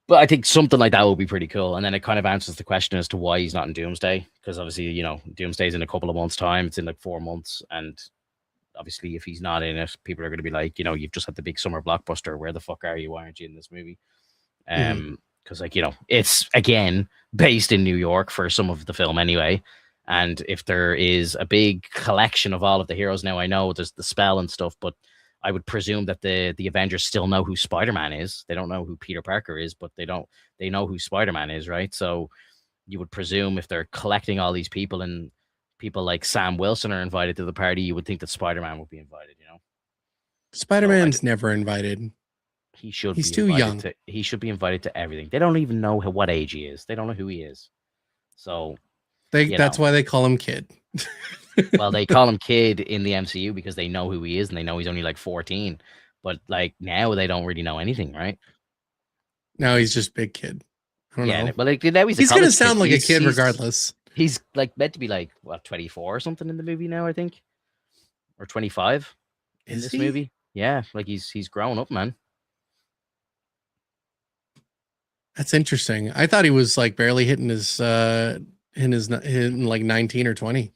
But I think something like that would be pretty cool. And then it kind of answers the question as to why he's not in Doomsday. Because obviously, you know, Doomsday's in a couple of months' time. It's in like 4 months. And obviously, if he's not in it, people are going to be like, you know, you've just had the big summer blockbuster. Where the fuck are you? Why aren't you in this movie? Because, like, you know, it's, again, based in New York for some of the film anyway. And if there is a big collection of all of the heroes now, I know there's the spell and stuff, but I would presume that the Avengers still know who Spider-Man is. They don't know who Peter Parker is, but they know who Spider-Man is, right? So you would presume if they're collecting all these people and people like Sam Wilson are invited to the party, you would think that Spider-Man would be invited, you know? Spider-Man's never invited. He should He's be too young. He should be invited to everything. They don't even know what age he is. They don't know who he is. So that's why they call him Kid. Well, they call him Kid in the MCU because they know who he is and they know he's only like 14. But like now they don't really know anything, right? Now he's just Big Kid. I don't know. But like now he's going to sound like a kid regardless. He's like meant to be like, what, 24 or something in the movie now, I think. Or 25 in this movie. Yeah, like he's grown up, man. That's interesting. I thought he was like barely hitting his like 19 or 20.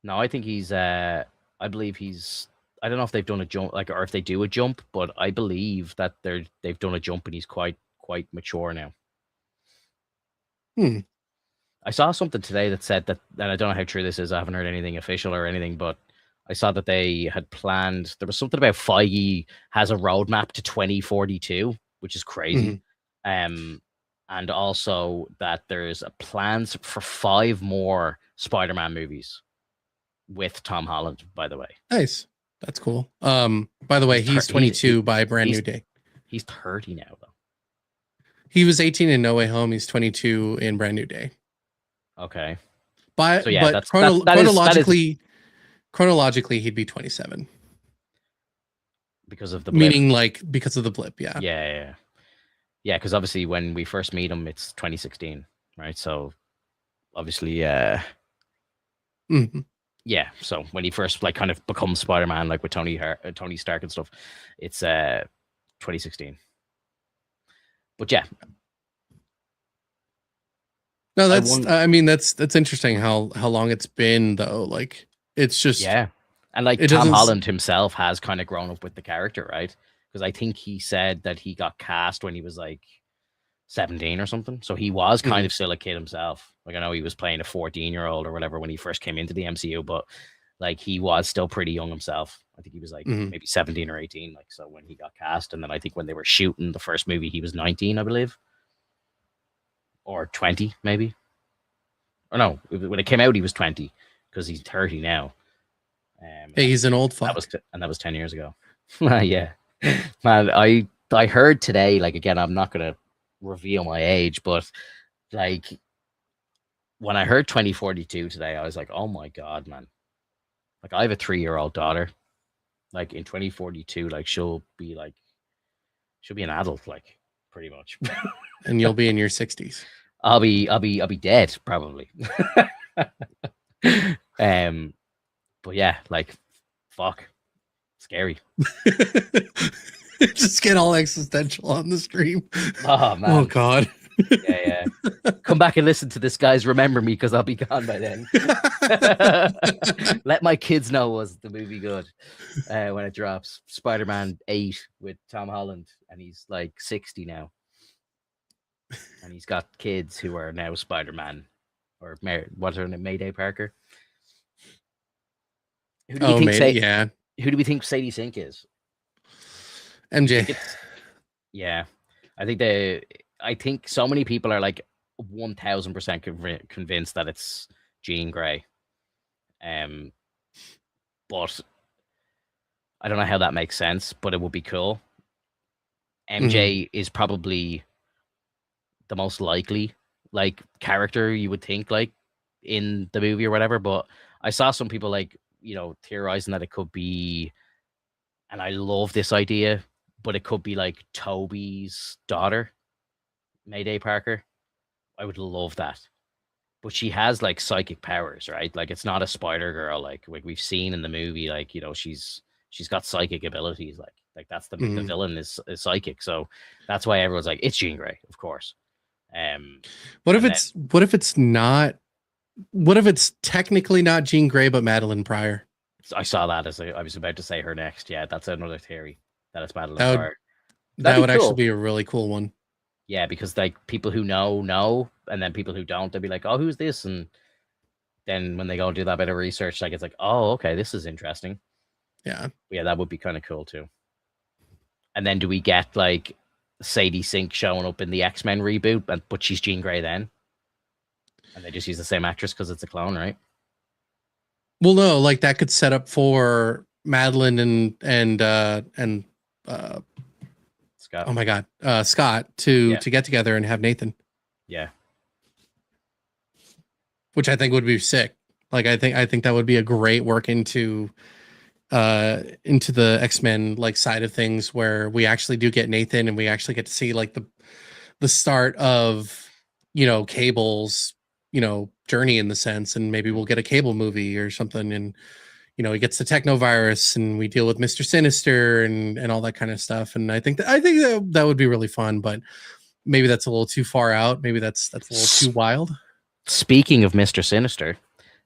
No, I think he's I believe he's, I don't know if they've done a jump, like, or if they do a jump, but I believe that they've done a jump and he's quite mature now. I saw something today that said that, and I don't know how true this is, I haven't heard anything official or anything, but I saw that they had planned, there was something about Feige has a roadmap to 2042, which is crazy. And also that there's plans for 5 more Spider-Man movies with Tom Holland, by the way. Nice. That's cool. By the way, he's 22 by Brand New Day. He's 30 now, though. He was 18 in No Way Home. He's 22 in Brand New Day. Okay. But chronologically, he'd be 27. Because of the blip. Meaning, like, because of the blip, yeah. Yeah, because obviously when we first meet him, it's 2016, right? So, obviously, yeah, so when he first, like, kind of becomes Spider-Man, like, with Tony Stark and stuff, it's 2016. But, yeah. No, that's interesting how long it's been, though. Like, it's just... Yeah. And, like, Tom Holland himself has kind of grown up with the character, right? Because I think he said that he got cast when he was like 17 or something. So he was kind of still a kid himself. Like, I know he was playing a 14-year-old or whatever when he first came into the MCU, but like he was still pretty young himself. I think he was like maybe 17 or 18. Like, so when he got cast, and then I think when they were shooting the first movie, he was 19, I believe. Or 20, maybe. Or no, when it came out, he was 20 because he's 30 now. Hey, he's an old fuck. That was 10 years ago. Yeah. Man, I heard today, like, again, I'm not going to reveal my age, but like when I heard 2042 today, I was like, oh my God, man. Like, I have a 3-year-old daughter. Like, in 2042, like, she'll She'll be an adult, like pretty much. And you'll be in your 60s. I'll be dead probably. But yeah, like fuck, scary. Just get all existential on the stream. Oh man. Oh god. Yeah. Come back and listen to this, guys. Remember me, because I'll be gone by then. Let my kids know, was the movie good when it drops. Spider-Man 8 with Tom Holland, and he's like 60 now. And he's got kids who are now Spider-Man, or what's her name, Mayday Parker. Who do we think? Yeah. Who do we think Sadie Sink is? MJ. Yeah, I think so many people are like 1000% convinced that it's Jean Grey. But I don't know how that makes sense, but it would be cool. MJ is probably the most likely like character you would think like in the movie or whatever, but I saw some people like, you know, theorizing that it could be, and I love this idea, but it could be like Toby's daughter, Mayday Parker. I would love that. But she has like psychic powers, right? Like it's not a Spider Girl like we've seen in the movie. Like, you know, she's got psychic abilities. Like that's the villain is psychic. So that's why everyone's like, it's Jean Grey, of course. What if it's not? What if it's technically not Jean Grey but Madeline Pryor? I saw that as I was about to say her next. Yeah, that's another theory that it's Madeline Pryor. That would actually be a really cool one. Yeah, because like people who know, and then people who don't, they'll be like, "Oh, who's this?" And then when they go and do that bit of research, like it's like, "Oh, okay, this is interesting." Yeah, that would be kind of cool too. And then do we get like Sadie Sink showing up in the X-Men reboot, but she's Jean Grey then, and they just use the same actress because it's a clone, right? Well, no, like that could set up for Madeline and Scott. Oh my god, Scott to get together and have Nathan. Yeah, which I think would be sick. Like I think that would be a great work into the X-Men like side of things, where we actually do get Nathan and we actually get to see like the start of, you know, Cable's, you know, journey in the sense, and maybe we'll get a Cable movie or something, and you know, he gets the technovirus and we deal with Mr. Sinister and all that kind of stuff. And I think that would be really fun, but maybe that's a little too far out. Maybe that's a little too wild. Speaking of Mr. Sinister,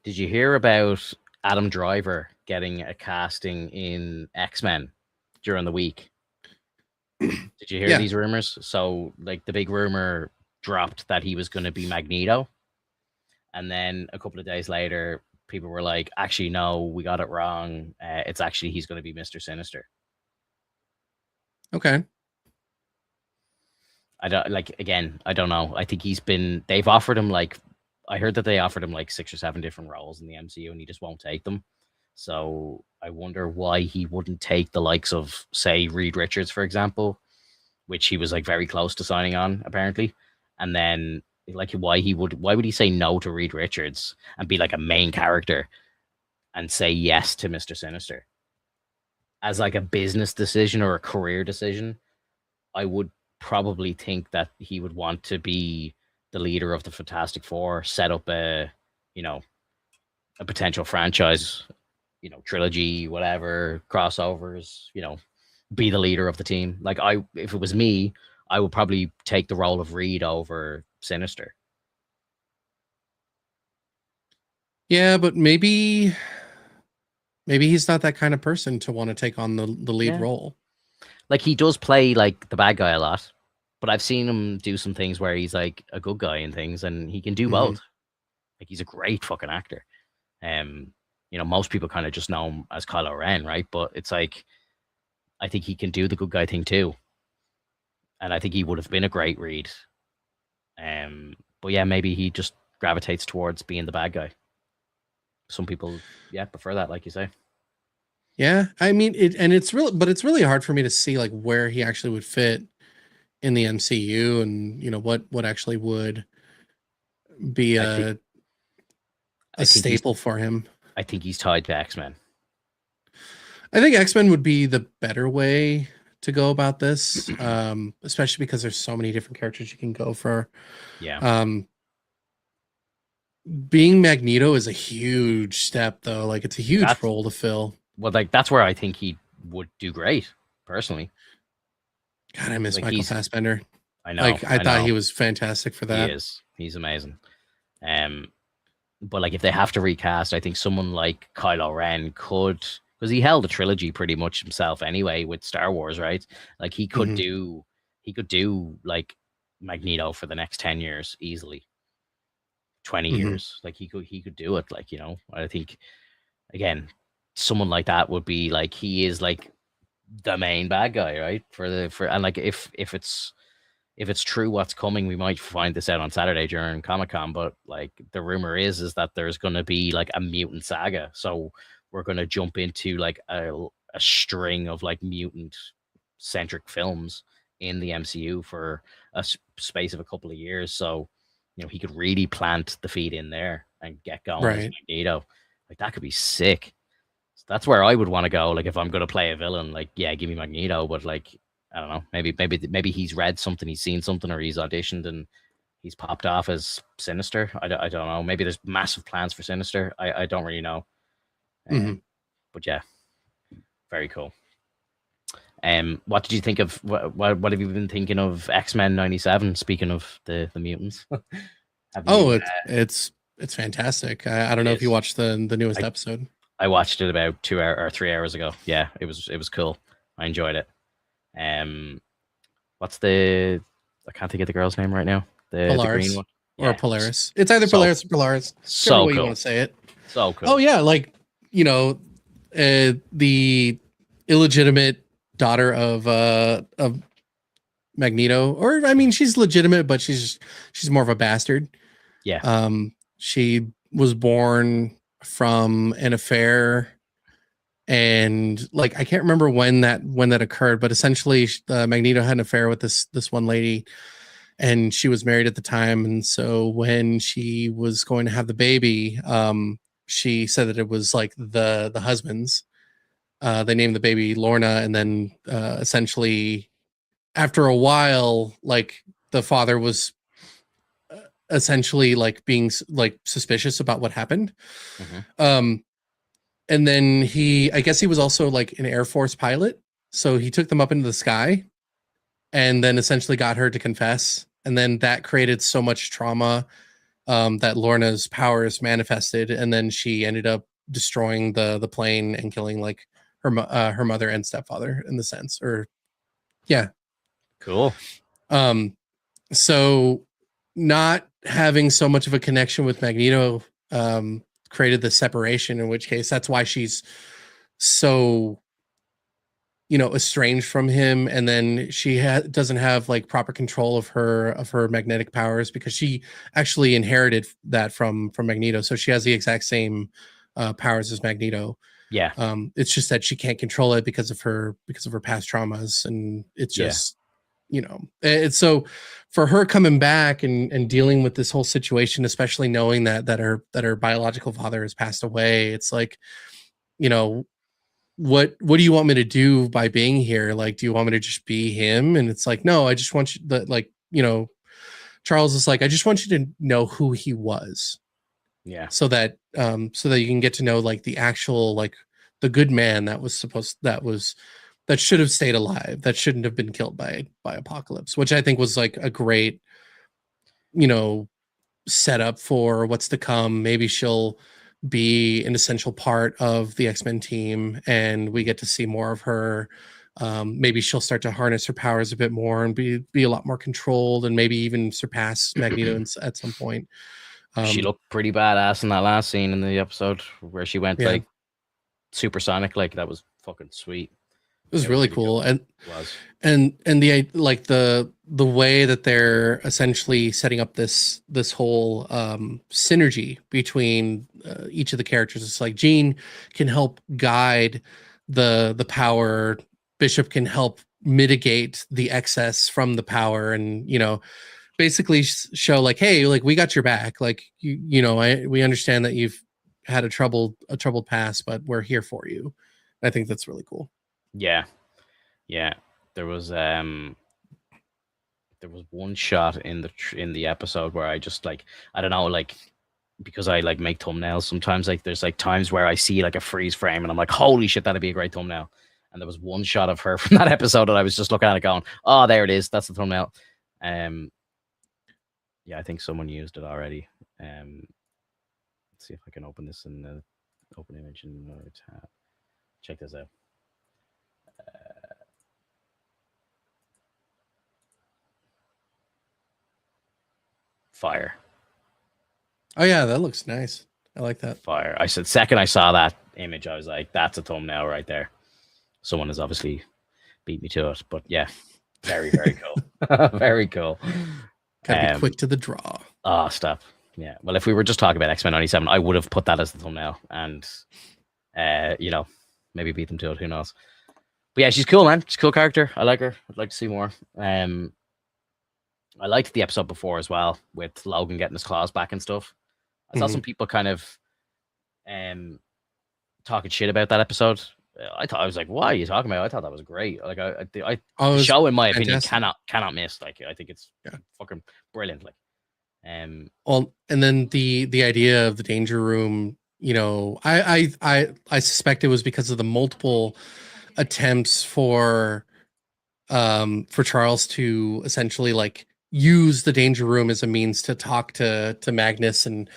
did you hear about Adam Driver getting a casting in X-Men during the week? Did you hear these rumors? So like the big rumor dropped that he was going to be Magneto. And then a couple of days later, people were like, actually, no, we got it wrong. It's actually, he's going to be Mr. Sinister. Okay. I don't know. I think they've offered him like, I heard that they offered him like 6 or 7 different roles in the MCU and he just won't take them. So I wonder why he wouldn't take the likes of, say, Reed Richards, for example, which he was like very close to signing on apparently. And then like why would he say no to Reed Richards and be like a main character and say yes to Mr. Sinister as like a business decision or a career decision? I would probably think that he would want to be the leader of the Fantastic Four, set up a potential franchise, you know, trilogy, whatever, crossovers, you know, be the leader of the team. Like if it was me, I would probably take the role of Reed over Sinister. Yeah, but maybe he's not that kind of person to want to take on the lead role. Like he does play like the bad guy a lot, but I've seen him do some things where he's like a good guy and things, and he can do both. Like he's a great fucking actor. You know, most people kind of just know him as Kylo Ren, right? But it's like, I think he can do the good guy thing too. And I think he would have been a great Reed. But yeah, maybe he just gravitates towards being the bad guy. Some people, prefer that, like you say. Yeah, I mean, it's really hard for me to see like where he actually would fit in the MCU, and you know what actually would be a staple for him. I think he's tied to X-Men. I think X-Men would be the better way to go about this, especially because there's so many different characters you can go for. Yeah. Being Magneto is a huge step, though. Like, it's a huge That's role to fill. well, like that's where I think he would do great, personally. God, I miss Like Michael he's, Fassbender. I know, Like, I I thought know, he was fantastic for he that. is. He's amazing. Um, but like if they have to recast, I think someone like Kylo Ren could, because he held a trilogy pretty much himself anyway with Star Wars, right? Like Mhm. he could do like Magneto for the next 10 years easily. 20 Mhm. years. Like he could do it. Like, I think again, someone like that would be like he is like the main bad guy, right? And like if it's true what's coming, we might find this out on Saturday during Comic-Con, but like the rumor is that there's gonna be like a mutant saga. So we're gonna jump into like a string of like mutant centric films in the MCU for a space of a couple of years. So, he could really plant the feet in there and get going as Right. Magneto. Like that could be sick. So that's where I would want to go. Like if I'm gonna play a villain, like yeah, give me Magneto, but like I don't know, maybe he's read something, he's seen something, or he's auditioned and he's popped off as Sinister. I don't know. Maybe there's massive plans for Sinister. I don't really know. Mhm. But yeah, very cool. What did you think of what have you been thinking of X-Men 97? Speaking of the mutants, have Oh, you? it's fantastic. I don't It know if you is. watched the newest I episode. I watched it about 2 hour or 3 hours ago. Yeah, it was cool. I enjoyed it. Um, what's the? I can't think of the girl's name right now. The green Polaris one. or Yeah, Polaris. It's either so Polaris or Polaris, whichever so way you want cool, to say it. so Oh cool. yeah, like, you know, the illegitimate daughter of Magneto, or I mean, she's legitimate, but she's more of a bastard. Yeah. She was born from an affair, and like I can't remember when that occurred, but essentially, Magneto had an affair with this one lady, and she was married at the time. And so when she was going to have the baby, she said that it was like the husband's. They named the baby Lorna, and then essentially after a while, like the father was essentially like being like suspicious about what happened. Hmm. Um, and then I guess he was also like an Air Force pilot, so he took them up into the sky, and then essentially got her to confess, and then that created so much trauma, that Lorna's powers manifested, and then she ended up destroying the plane and killing like her mother and stepfather in the sense, or yeah. Cool. Um, so not having so much of a connection with Magneto created the separation, in which case that's why she's so estranged from him, and then she doesn't have like proper control of her magnetic powers, because she actually inherited that from Magneto, so she has the exact same powers as Magneto. Yeah. It's just that she can't control it because of her past traumas, and it's Yeah. just it's so for her coming back and dealing with this whole situation, especially knowing that her biological father has passed away. It's like, you know what do you want me to do by being here? Like, do you want me to just be him? And it's like, no, I just want you that, like, Charles is like, I just want you to know who he was, Yeah. so that you can get to know like the actual, like, the good man that should have stayed alive, that shouldn't have been killed by Apocalypse, which I think was like a great you know setup for what's to come. Maybe she'll be an essential part of the X-Men team, and we get to see more of her. Maybe she'll start to harness her powers a bit more and be a lot more controlled, and maybe even surpass Magneto at some point. She Um, looked pretty badass in that last scene in the episode where she went yeah, like supersonic. Like that was fucking sweet. it was It was really really cool. cool. And It was. and the like the way that they're essentially setting up this whole synergy between each of the characters. It's like Jean can help guide the power, Bishop can help mitigate the excess from the power, and basically show like, hey, like, we got your back, like, we understand that you've had a troubled past, but we're here for you. I think that's really cool. Yeah. Yeah. there was one shot in the episode where I just like, I don't know, like, because I like make thumbnails sometimes, like there's like times where I see like a freeze frame and I'm like, holy shit, that'd be a great thumbnail. And there was one shot of her from that episode that I was just looking at it going, oh, there it is, that's the thumbnail. Yeah, I think someone used it already. Let's see if I can open this in the open image in another tab. Check this out. Fire. Oh yeah, that looks nice. I like that. Fire. I said, second I saw that image, I was like, that's a thumbnail right there. Someone has obviously beat me to it, but yeah, very, very cool. Very cool. Gotta be quick to the draw. Oh, stop. Yeah. Well, if we were just talking about X-Men 97, I would have put that as the thumbnail and, you know, maybe beat them to it. Who knows? But yeah, she's cool, man. She's a cool character. I like her. I'd like to see more. I liked the episode before as well, with Logan getting his claws back and stuff. I saw some people kind of talking shit about that episode. I was like, "What are you talking about?" I thought that was great. Like, the show, in my opinion, cannot miss. Like, I think it's fucking brilliant. Like, well, and then the idea of the danger room. You know, I suspect it was because of the multiple attempts for Charles to essentially like use the danger room as a means to talk to Magnus and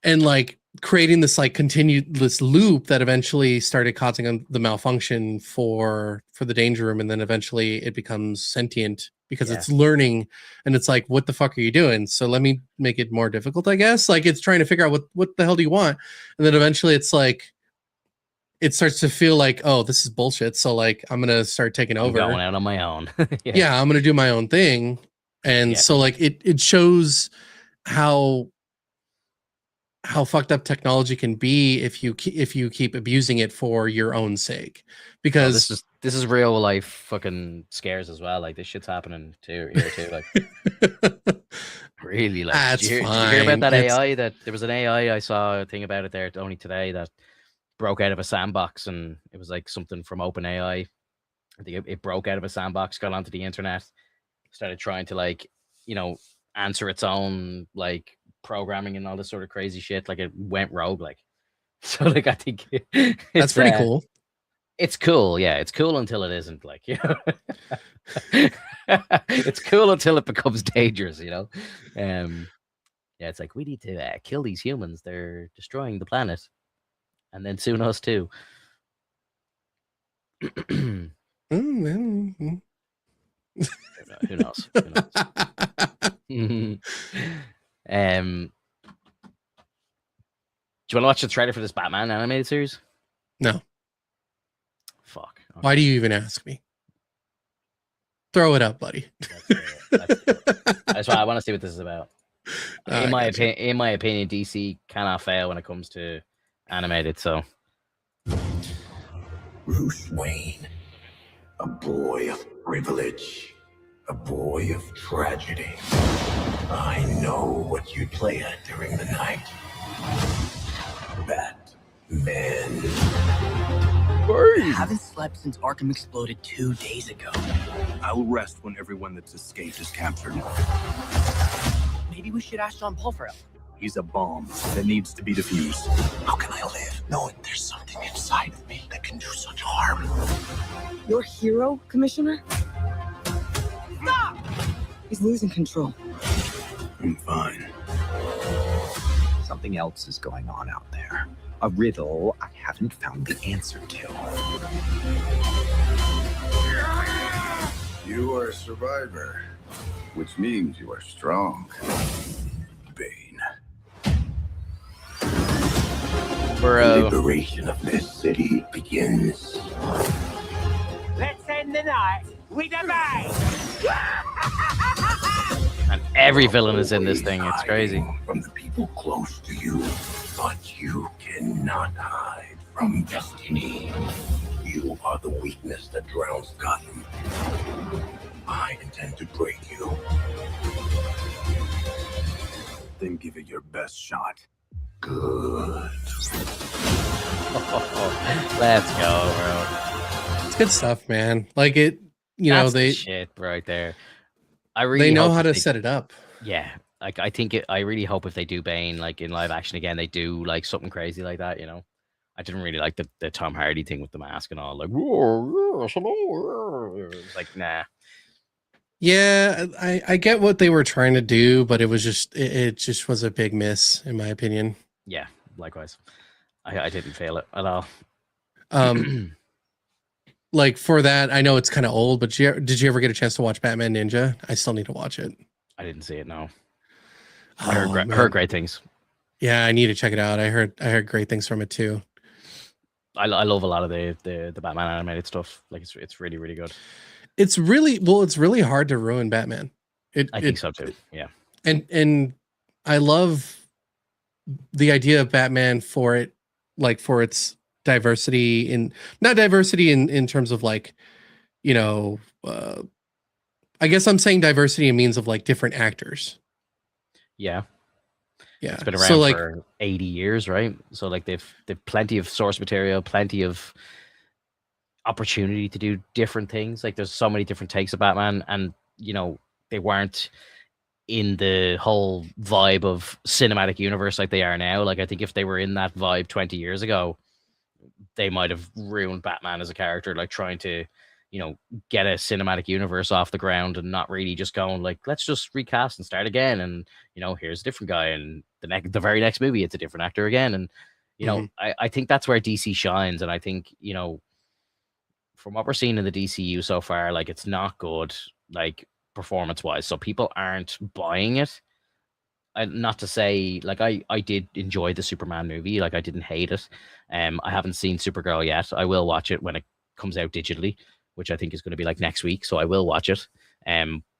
like creating this like this loop that eventually started causing the malfunction for the danger room, and then eventually it becomes sentient because it's learning, and it's like, what the fuck are you doing? So let me make it more difficult, I guess. Like, it's trying to figure out what the hell do you want, and then eventually it's like it starts to feel like, oh, this is bullshit. So like, I'm gonna start taking over, going out on my own. I'm gonna do my own thing. And so like it shows how fucked up technology can be if you keep abusing it for your own sake. Because this is real life fucking scares as well. Like, this shit's happening here too. Like, really, like, that's did you hear about that AI? That there was an AI, I saw a thing about it there only today, that broke out of a sandbox, and it was like something from OpenAI. I think it broke out of a sandbox, got onto the internet, started trying to, like, you know, answer its own like programming and all this sort of crazy shit. Like, it went rogue. Like, so like, I think that's pretty cool. It's cool, yeah. It's cool until it isn't. Like, you know, it's cool until it becomes dangerous. You know, yeah. It's like, we need to kill these humans. They're destroying the planet, and then soon us too. Who knows? Do you want to watch the trailer for this Batman animated series? No. Fuck. Okay. Why do you even ask me? Throw it up, buddy. That's why I want to see what this is about. In my opinion, DC cannot fail when it comes to animated. So, Bruce Wayne, a boy of privilege, a boy of tragedy. I know what you play at during the night. Batman. I haven't slept since Arkham exploded 2 days ago. I'll rest when everyone that's escaped is captured. Maybe we should ask John Paul for help. He's a bomb that needs to be defused. How can I live knowing there's something inside of me that can do such harm? Your hero, Commissioner? Stop! He's losing control. I'm fine. Something else is going on out there. A riddle I haven't found the answer to. You are a survivor, which means you are strong. Bane. The liberation of this city begins. Let's end the night with a bang! And every villain is in this thing. It's crazy. From the people close to you, but you cannot hide from destiny. You are the weakness that drowns Gotham. I intend to break you. Then give it your best shot. Good. Let's go, bro. It's good stuff, man. Like, it you know, That's the they shit right there. I they really know hope how that to they, set it up. yeah. Like I think I really hope if they do Bane like in live action again, they do like something crazy like that. You know, I didn't really like the Tom Hardy thing with the mask and all. Like, it's like nah. Yeah, I get what they were trying to do, but it was just it just was a big miss in my opinion. Yeah, likewise. I didn't feel it at all. Like for that, I know it's kind of old, but did you ever get a chance to watch Batman Ninja? I still need to watch it. I didn't see it. No, Oh, heard great things. Yeah, I need to check it out. I heard great things from it too. I love a lot of the Batman animated stuff. Like it's really really good. It's really hard to ruin Batman. I think so too. Yeah, and I love the idea of Batman for it, like for its diversity in not diversity in terms of like, you know, I guess I'm saying diversity in means of like different actors. yeah. Yeah, It's been around so like for 80 years, right? So like they've plenty of source material, plenty of opportunity to do different things. Like there's so many different takes of Batman, and you know they weren't in the whole vibe of cinematic universe like they are now. Like I think if they were in that vibe 20 years ago, they might have ruined Batman as a character, like trying to, you know, get a cinematic universe off the ground and not really just going like, let's just recast and start again. And, you know, here's a different guy. And the very next movie, it's a different actor again. And, you know, I think that's where DC shines. And I think, you know, from what we're seeing in the DCU so far, like it's not good, like performance wise. So people aren't buying it. Not to say like I did enjoy the Superman movie, like I didn't hate it. I haven't seen Supergirl yet. I will watch it when it comes out digitally, which I think is going to be like next week. So I will watch it.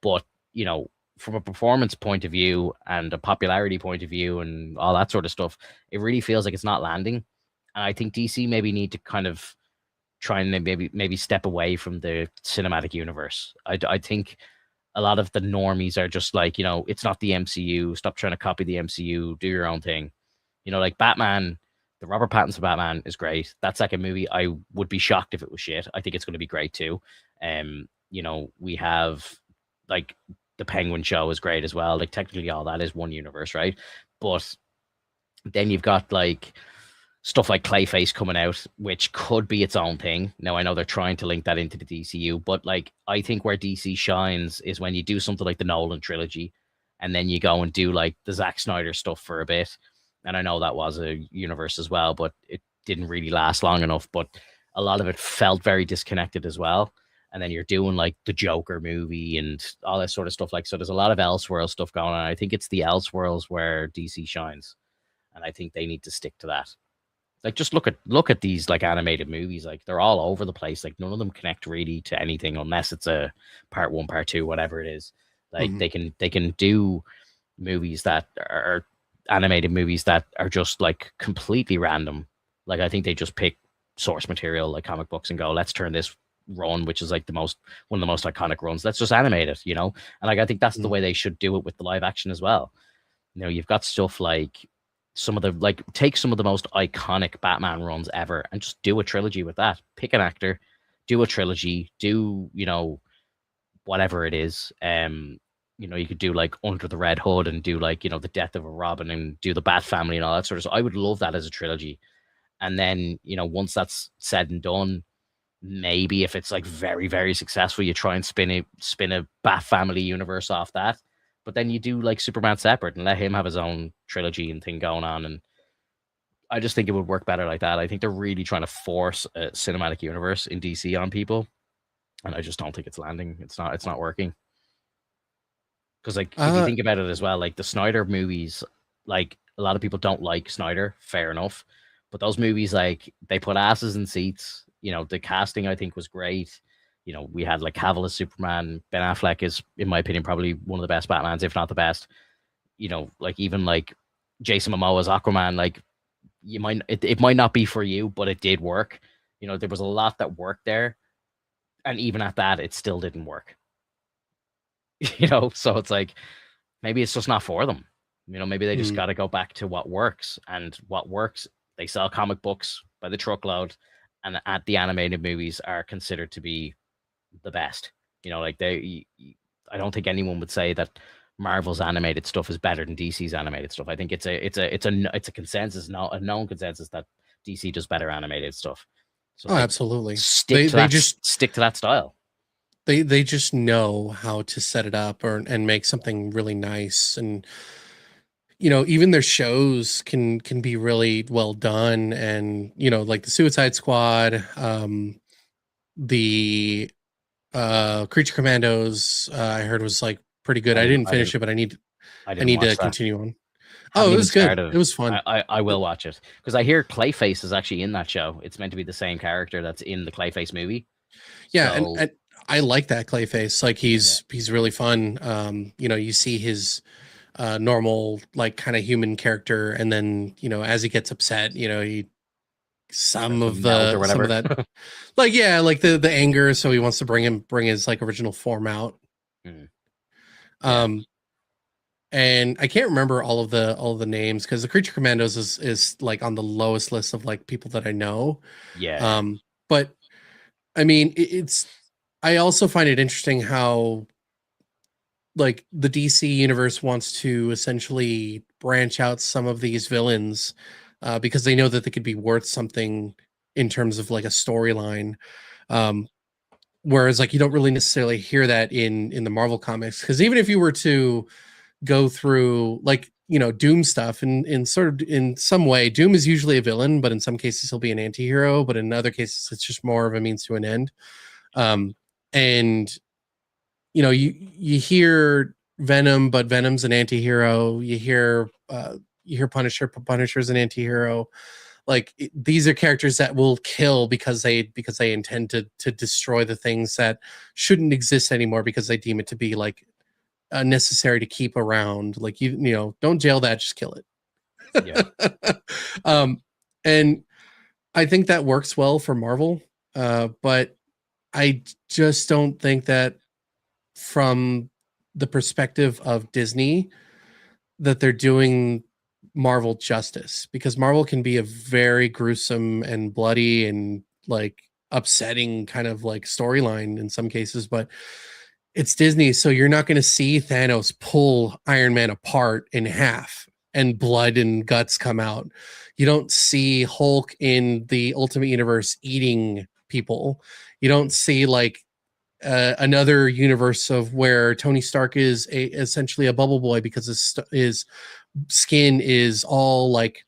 But you know, from a performance point of view and a popularity point of view and all that sort of stuff, it really feels like it's not landing. And I think DC maybe need to kind of try and maybe step away from the cinematic universe. I think a lot of the normies are just like, you know, it's not the MCU. Stop trying to copy the MCU. Do your own thing. You know, like Batman, the Robert Pattinson Batman is great. That second movie, I would be shocked if it was shit. I think it's going to be great too. You know, we have like the Penguin show is great as well. Like technically all that is one universe, right? But then you've got like stuff like Clayface coming out, which could be its own thing. Now, I know they're trying to link that into the DCU, but like I think where DC shines is when you do something like the Nolan trilogy, and then you go and do like the Zack Snyder stuff for a bit. And I know that was a universe as well, but it didn't really last long enough. But a lot of it felt very disconnected as well. And then you're doing like the Joker movie and all that sort of stuff. Like, so there's a lot of Elseworld stuff going on. I think it's the Elseworlds where DC shines, and I think they need to stick to that. Like just look at these like animated movies, like they're all over the place. Like none of them connect really to anything unless it's a part one, part two, whatever it is. Like they can do movies that are animated movies that are just like completely random. Like I think they just pick source material like comic books and go, let's turn this run, which is like one of the most iconic runs. Let's just animate it, you know? And like I think that's the way they should do it with the live action as well. You know, you've got stuff like take some of the most iconic Batman runs ever and just do a trilogy with that. Pick an actor, do a trilogy, do, you know, whatever it is. You know, you could do like Under the Red Hood and do like, you know, the death of a Robin and do the Bat Family and all that sort of stuff. I would love that as a trilogy. And then, you know, once that's said and done, maybe if it's like very, very successful, you try and spin a Bat Family universe off that. But then you do like Superman separate and let him have his own trilogy and thing going on. And I just think it would work better like that. I think they're really trying to force a cinematic universe in DC on people. And I just don't think it's landing. It's not working. Because like if you think about it as well, like the Snyder movies, like a lot of people don't like Snyder, fair enough. But those movies, like they put asses in seats. You know, the casting I think was great. You know, we had like Cavill as Superman. Ben Affleck is, in my opinion, probably one of the best Batmans, if not the best. You know, like even like Jason Momoa as Aquaman, like it might not be for you, but it did work. You know, there was a lot that worked there. And even at that, it still didn't work. You know, so it's like, maybe it's just not for them. You know, maybe they just got to go back to what works. And what works, they sell comic books by the truckload. And the animated movies are considered to be the best. You know, like I don't think anyone would say that Marvel's animated stuff is better than DC's animated stuff. I think it's a consensus, a known consensus that DC does better animated stuff. So absolutely. Stick to that style. They just know how to set it up and make something really nice. And you know, even their shows can be really well done. And you know, like the Suicide Squad, the Creature Commandos, I heard was like pretty good. I didn't finish it, but I need to continue on. Oh, it was good. It was fun. I will watch it because I hear Clayface is actually in that show. It's meant to be the same character that's in the Clayface movie. Yeah, so, and I like that Clayface. Like he's really fun. You know, you see his normal like kind of human character, and then you know as he gets upset, you know some of that like like the anger, so he wants to bring his like original form out. And I can't remember all of the names because the Creature Commandos is like on the lowest list of like people that I know. But I mean I also find it interesting how like the DC universe wants to essentially branch out some of these villains because they know that they could be worth something in terms of like a storyline. Whereas like you don't really necessarily hear that in the Marvel comics, because even if you were to go through like, you know, Doom stuff in sort of in some way, Doom is usually a villain, but in some cases he'll be an anti-hero, but in other cases it's just more of a means to an end. And you know, you hear Venom, but Venom's an anti-hero. You hear Punisher's an anti-hero. Like these are characters that will kill because they intend to destroy the things that shouldn't exist anymore because they deem it to be like necessary to keep around. Like you know, don't jail that, just kill it. And I think that works well for Marvel, but I just don't think that from the perspective of Disney that they're doing Marvel justice, because Marvel can be a very gruesome and bloody and like upsetting kind of like storyline in some cases, but it's Disney, so you're not going to see Thanos pull Iron Man apart in half and blood and guts come out. You don't see Hulk in the Ultimate Universe eating people. You don't see like another universe of where Tony Stark is essentially a bubble boy because his skin is all like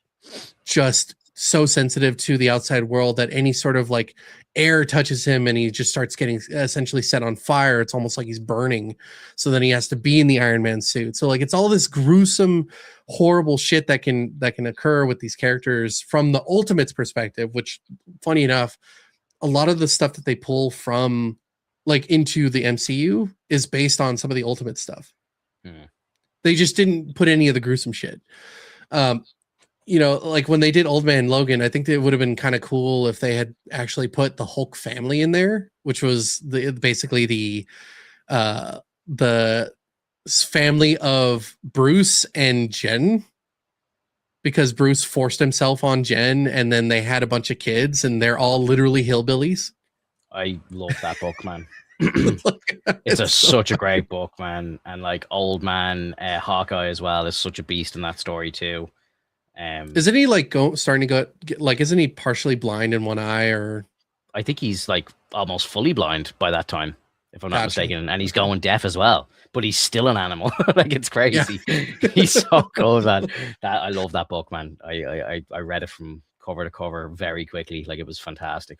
just so sensitive to the outside world that any sort of like air touches him and he just starts getting essentially set on fire. It's almost like he's burning. So then he has to be in the Iron Man suit. So like it's all this gruesome, horrible shit that can occur with these characters from the Ultimates perspective, which funny enough, a lot of the stuff that they pull from like into the MCU is based on some of the Ultimate stuff. They just didn't put any of the gruesome shit. You know, like when they did Old Man Logan, I think it would have been kind of cool if they had actually put the Hulk family in there, which was basically the family of Bruce and Jen, because Bruce forced himself on Jen and then they had a bunch of kids and they're all literally hillbillies. I love that book, man. It's such a great book, man. And like Old Man Hawkeye as well is such a beast in that story too. Isn't he like starting to get like, isn't he partially blind in one eye? Or I think he's like almost fully blind by that time, if I'm not mistaken, and he's going deaf as well, but he's still an animal. Like it's crazy. He's so cool, man. I love that book, man. I read it from cover to cover very quickly. Like it was fantastic.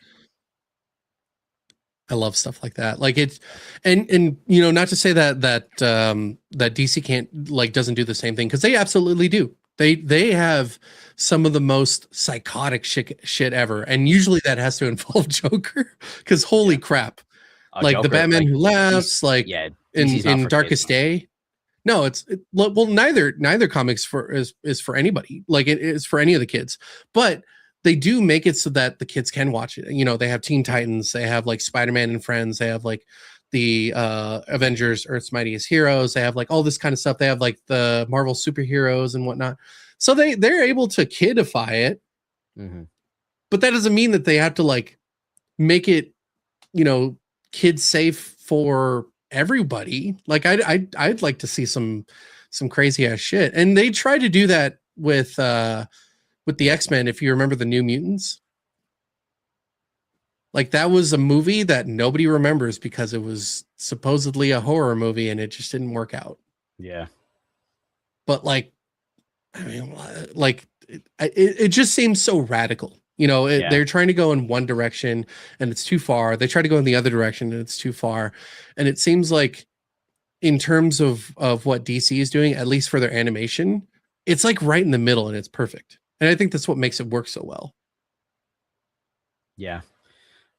I love stuff like that. Like it's, and you know, not to say that DC can't like doesn't do the same thing, because they absolutely do. They have some of the most psychotic shit ever, and usually that has to involve Joker, because holy crap, like Joker, the Batman Who Laughs, like in Darkest Day. No, well, neither comics is for anybody. Like it is for any of the kids, but they do make it so that the kids can watch it. You know, they have Teen Titans, they have like Spider-Man and Friends, they have like the Avengers, Earth's Mightiest Heroes, they have like all this kind of stuff. They have like the Marvel superheroes and whatnot. So they're able to kidify it, but that doesn't mean that they have to like make it, you know, kid safe for everybody. Like I'd like to see some crazy ass shit. And they tried to do that with the X-Men, if you remember the New Mutants. Like that was a movie that nobody remembers because it was supposedly a horror movie and it just didn't work out. Yeah. But like, I mean, like it just seems so radical. You know, they're trying to go in one direction and it's too far. They try to go in the other direction and it's too far. And it seems like in terms of what DC is doing, at least for their animation, it's like right in the middle and it's perfect. And I think that's what makes it work so well. Yeah.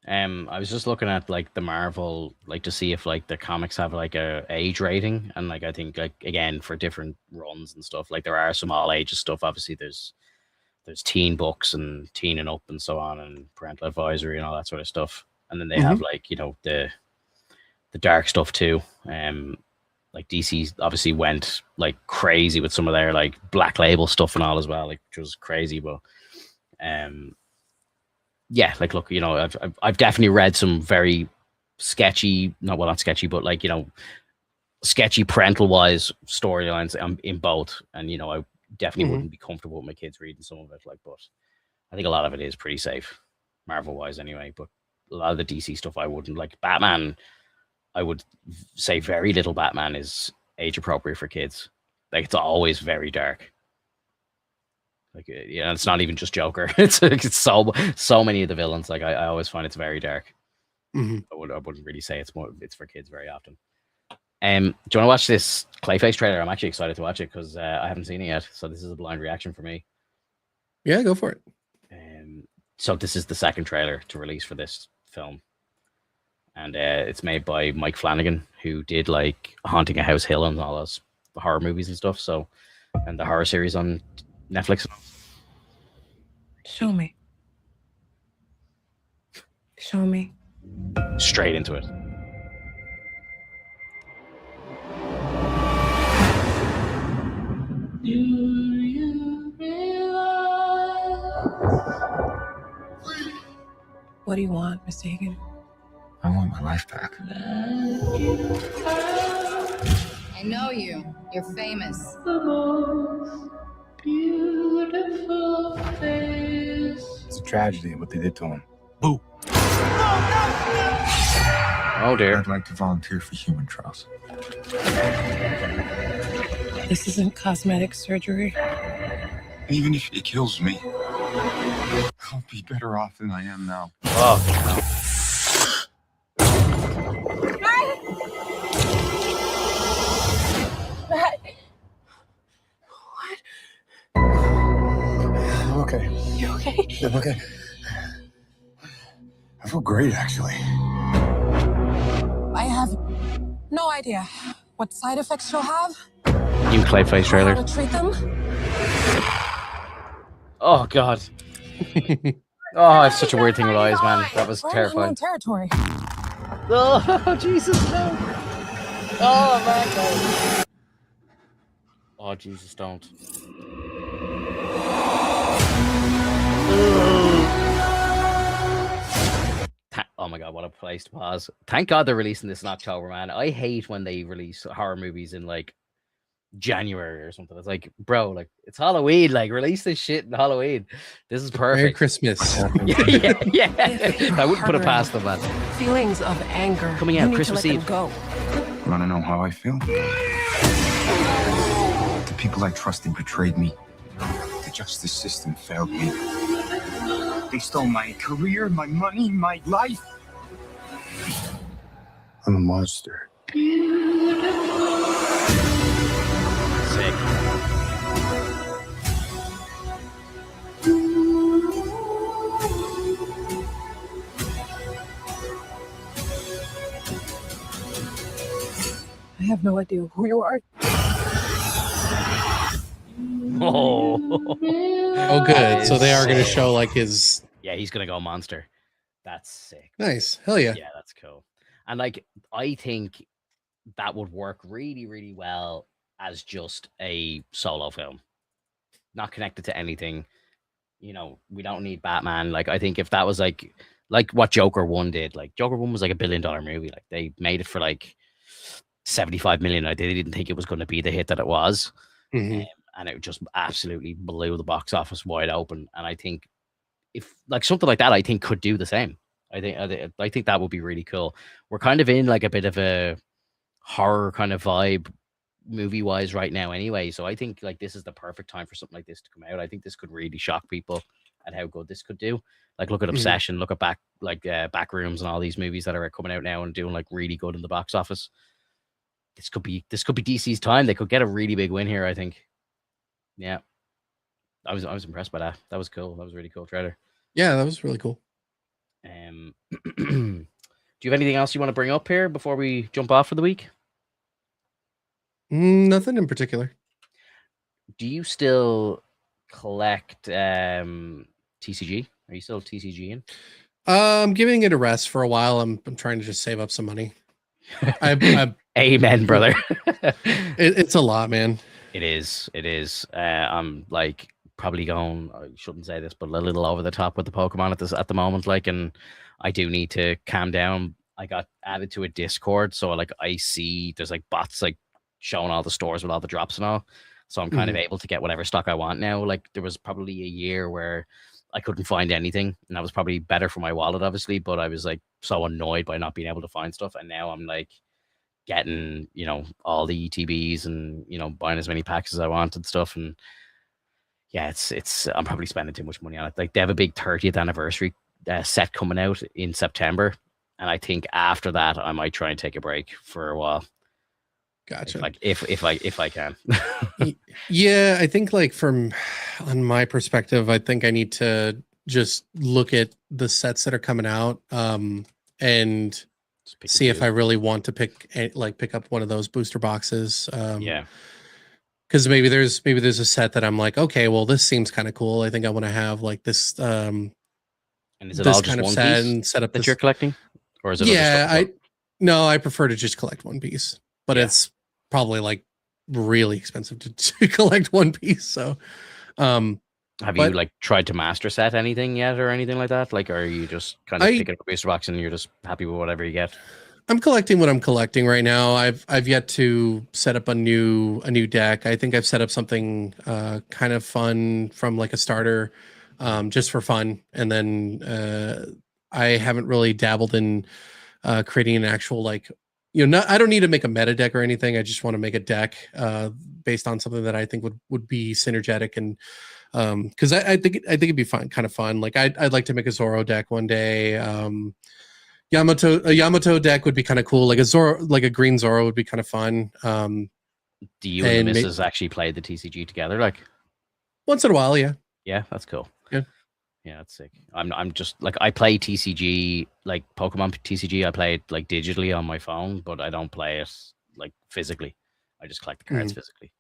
I was just looking at like the Marvel, like to see if like the comics have like a age rating, and like I think like again for different runs and stuff, like there are some all ages stuff. Obviously, there's teen books and teen and up and so on, and parental advisory and all that sort of stuff. And then they have like, you know, the dark stuff too. Like DC obviously went like crazy with some of their like Black Label stuff and all as well, like which was crazy, but yeah, like look, you know, I've definitely read some very sketchy, not sketchy, but like, you know, sketchy parental wise storylines in both, and you know, I definitely wouldn't be comfortable with my kids reading some of it, like, but I think a lot of it is pretty safe, Marvel wise anyway. But a lot of the DC stuff I wouldn't. Like Batman, I would say very little Batman is age appropriate for kids. Like it's always very dark. Like, yeah, it's not even just Joker. It's so many of the villains. Like I always find it's very dark. I wouldn't really say it's for kids very often. Do you want to watch this Clayface trailer? I'm actually excited to watch it because I haven't seen it yet. So this is a blind reaction for me. Yeah, go for it. So this is the second trailer to release for this film, and it's made by Mike Flanagan, who did like Haunting a House Hill and all those horror movies and stuff. So, and the horror series on Netflix. Show me. Show me. Straight into it. Do you realize? What do you want, Miss Hagen? I want my life back. I know you. You're famous. The most beautiful face. It's a tragedy what they did to him. Boo. Oh dear. I'd like to volunteer for human trials. This isn't cosmetic surgery. Even if it kills me, I'll be better off than I am now. Oh. I'm okay. You okay? I'm okay. I feel great, actually. I have no idea what side effects you'll have. New Clayface trailer. How to treat them. Oh god. Oh, it's such a weird thing with eyes, man. That was terrifying. Territory. Oh Jesus, no. Oh man, no. Oh Jesus, don't. Oh my god, what a place to pause. Thank God they're releasing this in October, man. I hate when they release horror movies in like January or something. It's like, bro, like it's Halloween. Like, release this shit in Halloween. This is perfect. Merry Christmas. yeah. I wouldn't put it past them, man. Feelings of anger. Coming out you Christmas need to let Eve. them go. Want to know how I feel? The people I trusted betrayed me. The justice system failed me. They stole my career, my money, my life. I'm a monster. Sick. I have no idea who you are. Oh. Oh, good. So they are going to show like his. Yeah, he's gonna go monster. That's sick. Nice. Hell yeah. Yeah, that's cool. And like, I think that would work really, really well as just a solo film, not connected to anything. You know, we don't need Batman. Like, I think if that was like like what Joker 1 did. Like Joker 1 was like $1 billion movie. Like they made it for like 75 million. They didn't think it was going to be the hit that it was. Mhm. And it just absolutely blew the box office wide open. And I think if like something like that, I think could do the same. I think that would be really cool. We're kind of in like a bit of a horror kind of vibe movie wise right now anyway. So I think like this is the perfect time for something like this to come out. I think this could really shock people at how good this could do. Like look at Obsession, look at Back Rooms and all these movies that are coming out now and doing like really good in the box office. This could be DC's time. They could get a really big win here, I think. Yeah. I was impressed by that. That was cool. That was a really cool trailer. Yeah, that was really cool. Do you have anything else you want to bring up here before we jump off for the week? Nothing in particular. Do you still collect TCG? Are you still TCGing? I'm giving it a rest for a while. I'm trying to just save up some money. Amen, brother. It's a lot, man. It is. I'm like probably going, I shouldn't say this, but a little over the top with the Pokemon at the moment. Like, and I do need to calm down. I got added to a Discord, so like I see there's like bots like showing all the stores with all the drops and all. So I'm kind of able to get whatever stock I want now. Like there was probably a year where I couldn't find anything, and that was probably better for my wallet, obviously. But I was like so annoyed by not being able to find stuff, and now I'm like getting, you know, all the ETBs and, you know, buying as many packs as I want and stuff. And yeah, it's I'm probably spending too much money on it. Like they have a big 30th anniversary set coming out in September, and I think after that I might try and take a break for a while. Gotcha. If I can. Yeah, I think like on my perspective, I think I need to just look at the sets that are coming out and see if I really want to pick up one of those booster boxes. Yeah. Because maybe there's a set that I'm like, okay, well, this seems kind of cool. I think I want to have like this and is it this all just kind of one set piece and set up that you're collecting? Or is it I prefer to just collect one piece, but it's probably like really expensive to collect one piece. So have you like tried to master set anything yet or anything like that? Like, are you just kind of picking up a booster box and you're just happy with whatever you get? I'm collecting what I'm collecting right now. I've yet to set up a new deck. I think I've set up something kind of fun from like a starter, just for fun. And then I haven't really dabbled in creating an actual like, you know, I don't need to make a meta deck or anything. I just want to make a deck based on something that I think would be synergetic and because I think it'd be fun, kind of fun. Like I'd like to make a Zoro deck one day. Yamato deck would be kind of cool. Like a green Zoro would be kind of fun. Do you and the missus actually play the TCG together? Like once in a while, yeah. Yeah, that's cool. Yeah, that's sick. I'm just like I play TCG, like Pokemon TCG. I play it like digitally on my phone, but I don't play it like physically. I just collect the cards physically.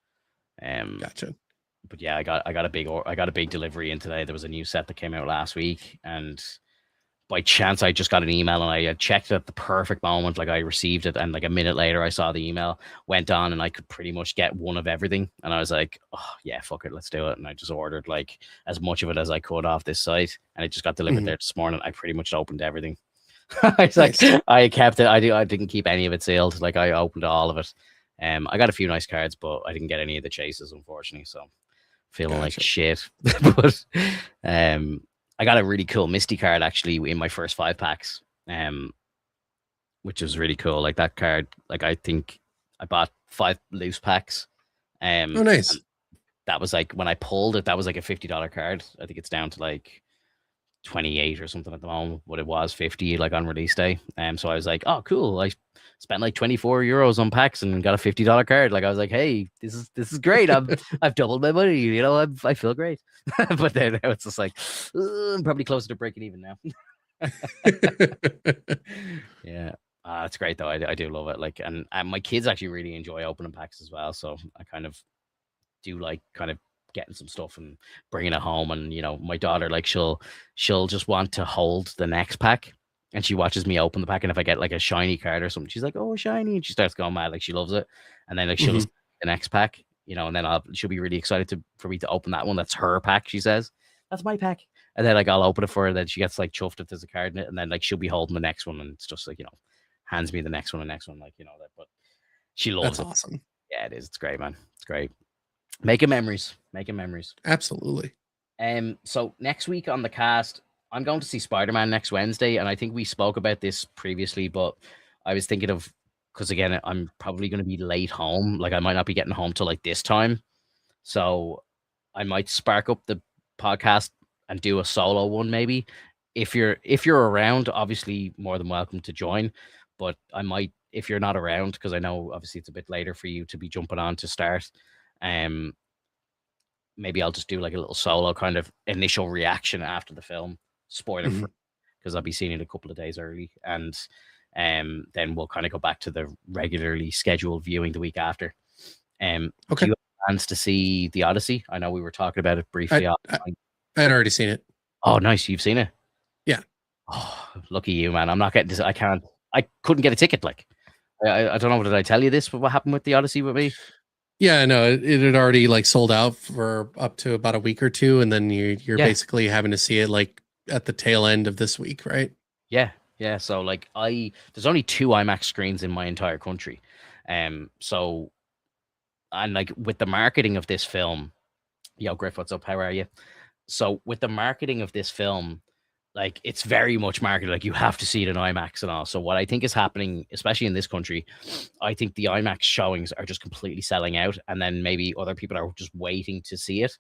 Gotcha. But yeah, I got a big delivery in today. There was a new set that came out last week, and by chance I just got an email, and I had checked it at the perfect moment. Like I received it, and like a minute later I saw the email, went on, and I could pretty much get one of everything. And I was like, oh yeah, fuck it, let's do it. And I just ordered like as much of it as I could off this site, and it just got delivered there this morning. I pretty much opened everything. It's like I kept it. I didn't keep any of it sealed. Like I opened all of it. I got a few nice cards, but I didn't get any of the chases, unfortunately. So feeling like shit. But I got a really cool Misty card actually in my first 5 packs, which was really cool. Like that card, like I think I bought 5 loose packs. Oh, nice. That was like when I pulled it, that was like a $50 card. I think it's down to like 28 or something at the moment, but it was 50 like on release day. So I was like, oh cool, I spent like 24 euros on packs and got a $50 card. Like I was like, hey, this is great. I've doubled my money, you know. I feel great. But then now it's just like I'm probably closer to breaking even now. Yeah, it's great though. I do love it. Like, and my kids actually really enjoy opening packs as well, so I kind of do like kind of getting some stuff and bringing it home. And you know, my daughter, like she'll just want to hold the next pack, and she watches me open the pack, and if I get like a shiny card or something, she's like, oh, shiny, and she starts going mad. Like she loves it. And then like she'll just the next pack, you know, and then she'll be really excited for me to open that one. That's her pack. She says, that's my pack. And then like I'll open it for her, then she gets like chuffed if there's a card in it, and then like she'll be holding the next one, and it's just like, hands me the next one, like that. But she loves That's it. awesome. Yeah, it is. It's great, man. It's great. Making memories. Absolutely. So next week on the cast, I'm going to see Spider-Man next Wednesday, and I think we spoke about this previously, but I was thinking of, because again, I'm probably going to be late home. Like I might not be getting home till like this time, so I might spark up the podcast and do a solo one maybe. If you're around, obviously more than welcome to join. But I might, if you're not around, because I know obviously it's a bit later for you to be jumping on to start. Maybe I'll just do like a little solo kind of initial reaction after the film, spoiler free, because I'll be seeing it a couple of days early, and then we'll kind of go back to the regularly scheduled viewing the week after. Okay. Do you have plans to see The Odyssey? I know we were talking about it briefly. I had already seen it. Oh, nice. You've seen it? Yeah. Oh, lucky you, man. I'm not getting this. I couldn't get a ticket. Like, I don't know. Did I tell you this? What happened with The Odyssey with me? Yeah, no, it had already like sold out for up to about a week or two, and then you're basically having to see it like at the tail end of this week, right? Yeah. So like there's only 2 IMAX screens in my entire country. So, and like with the marketing of this film, yo, Griff, what's up? How are you? So with the marketing of this film, like it's very much marketed like you have to see it in IMAX and all. So what I think is happening, especially in this country, I think the IMAX showings are just completely selling out, and then maybe other people are just waiting to see it,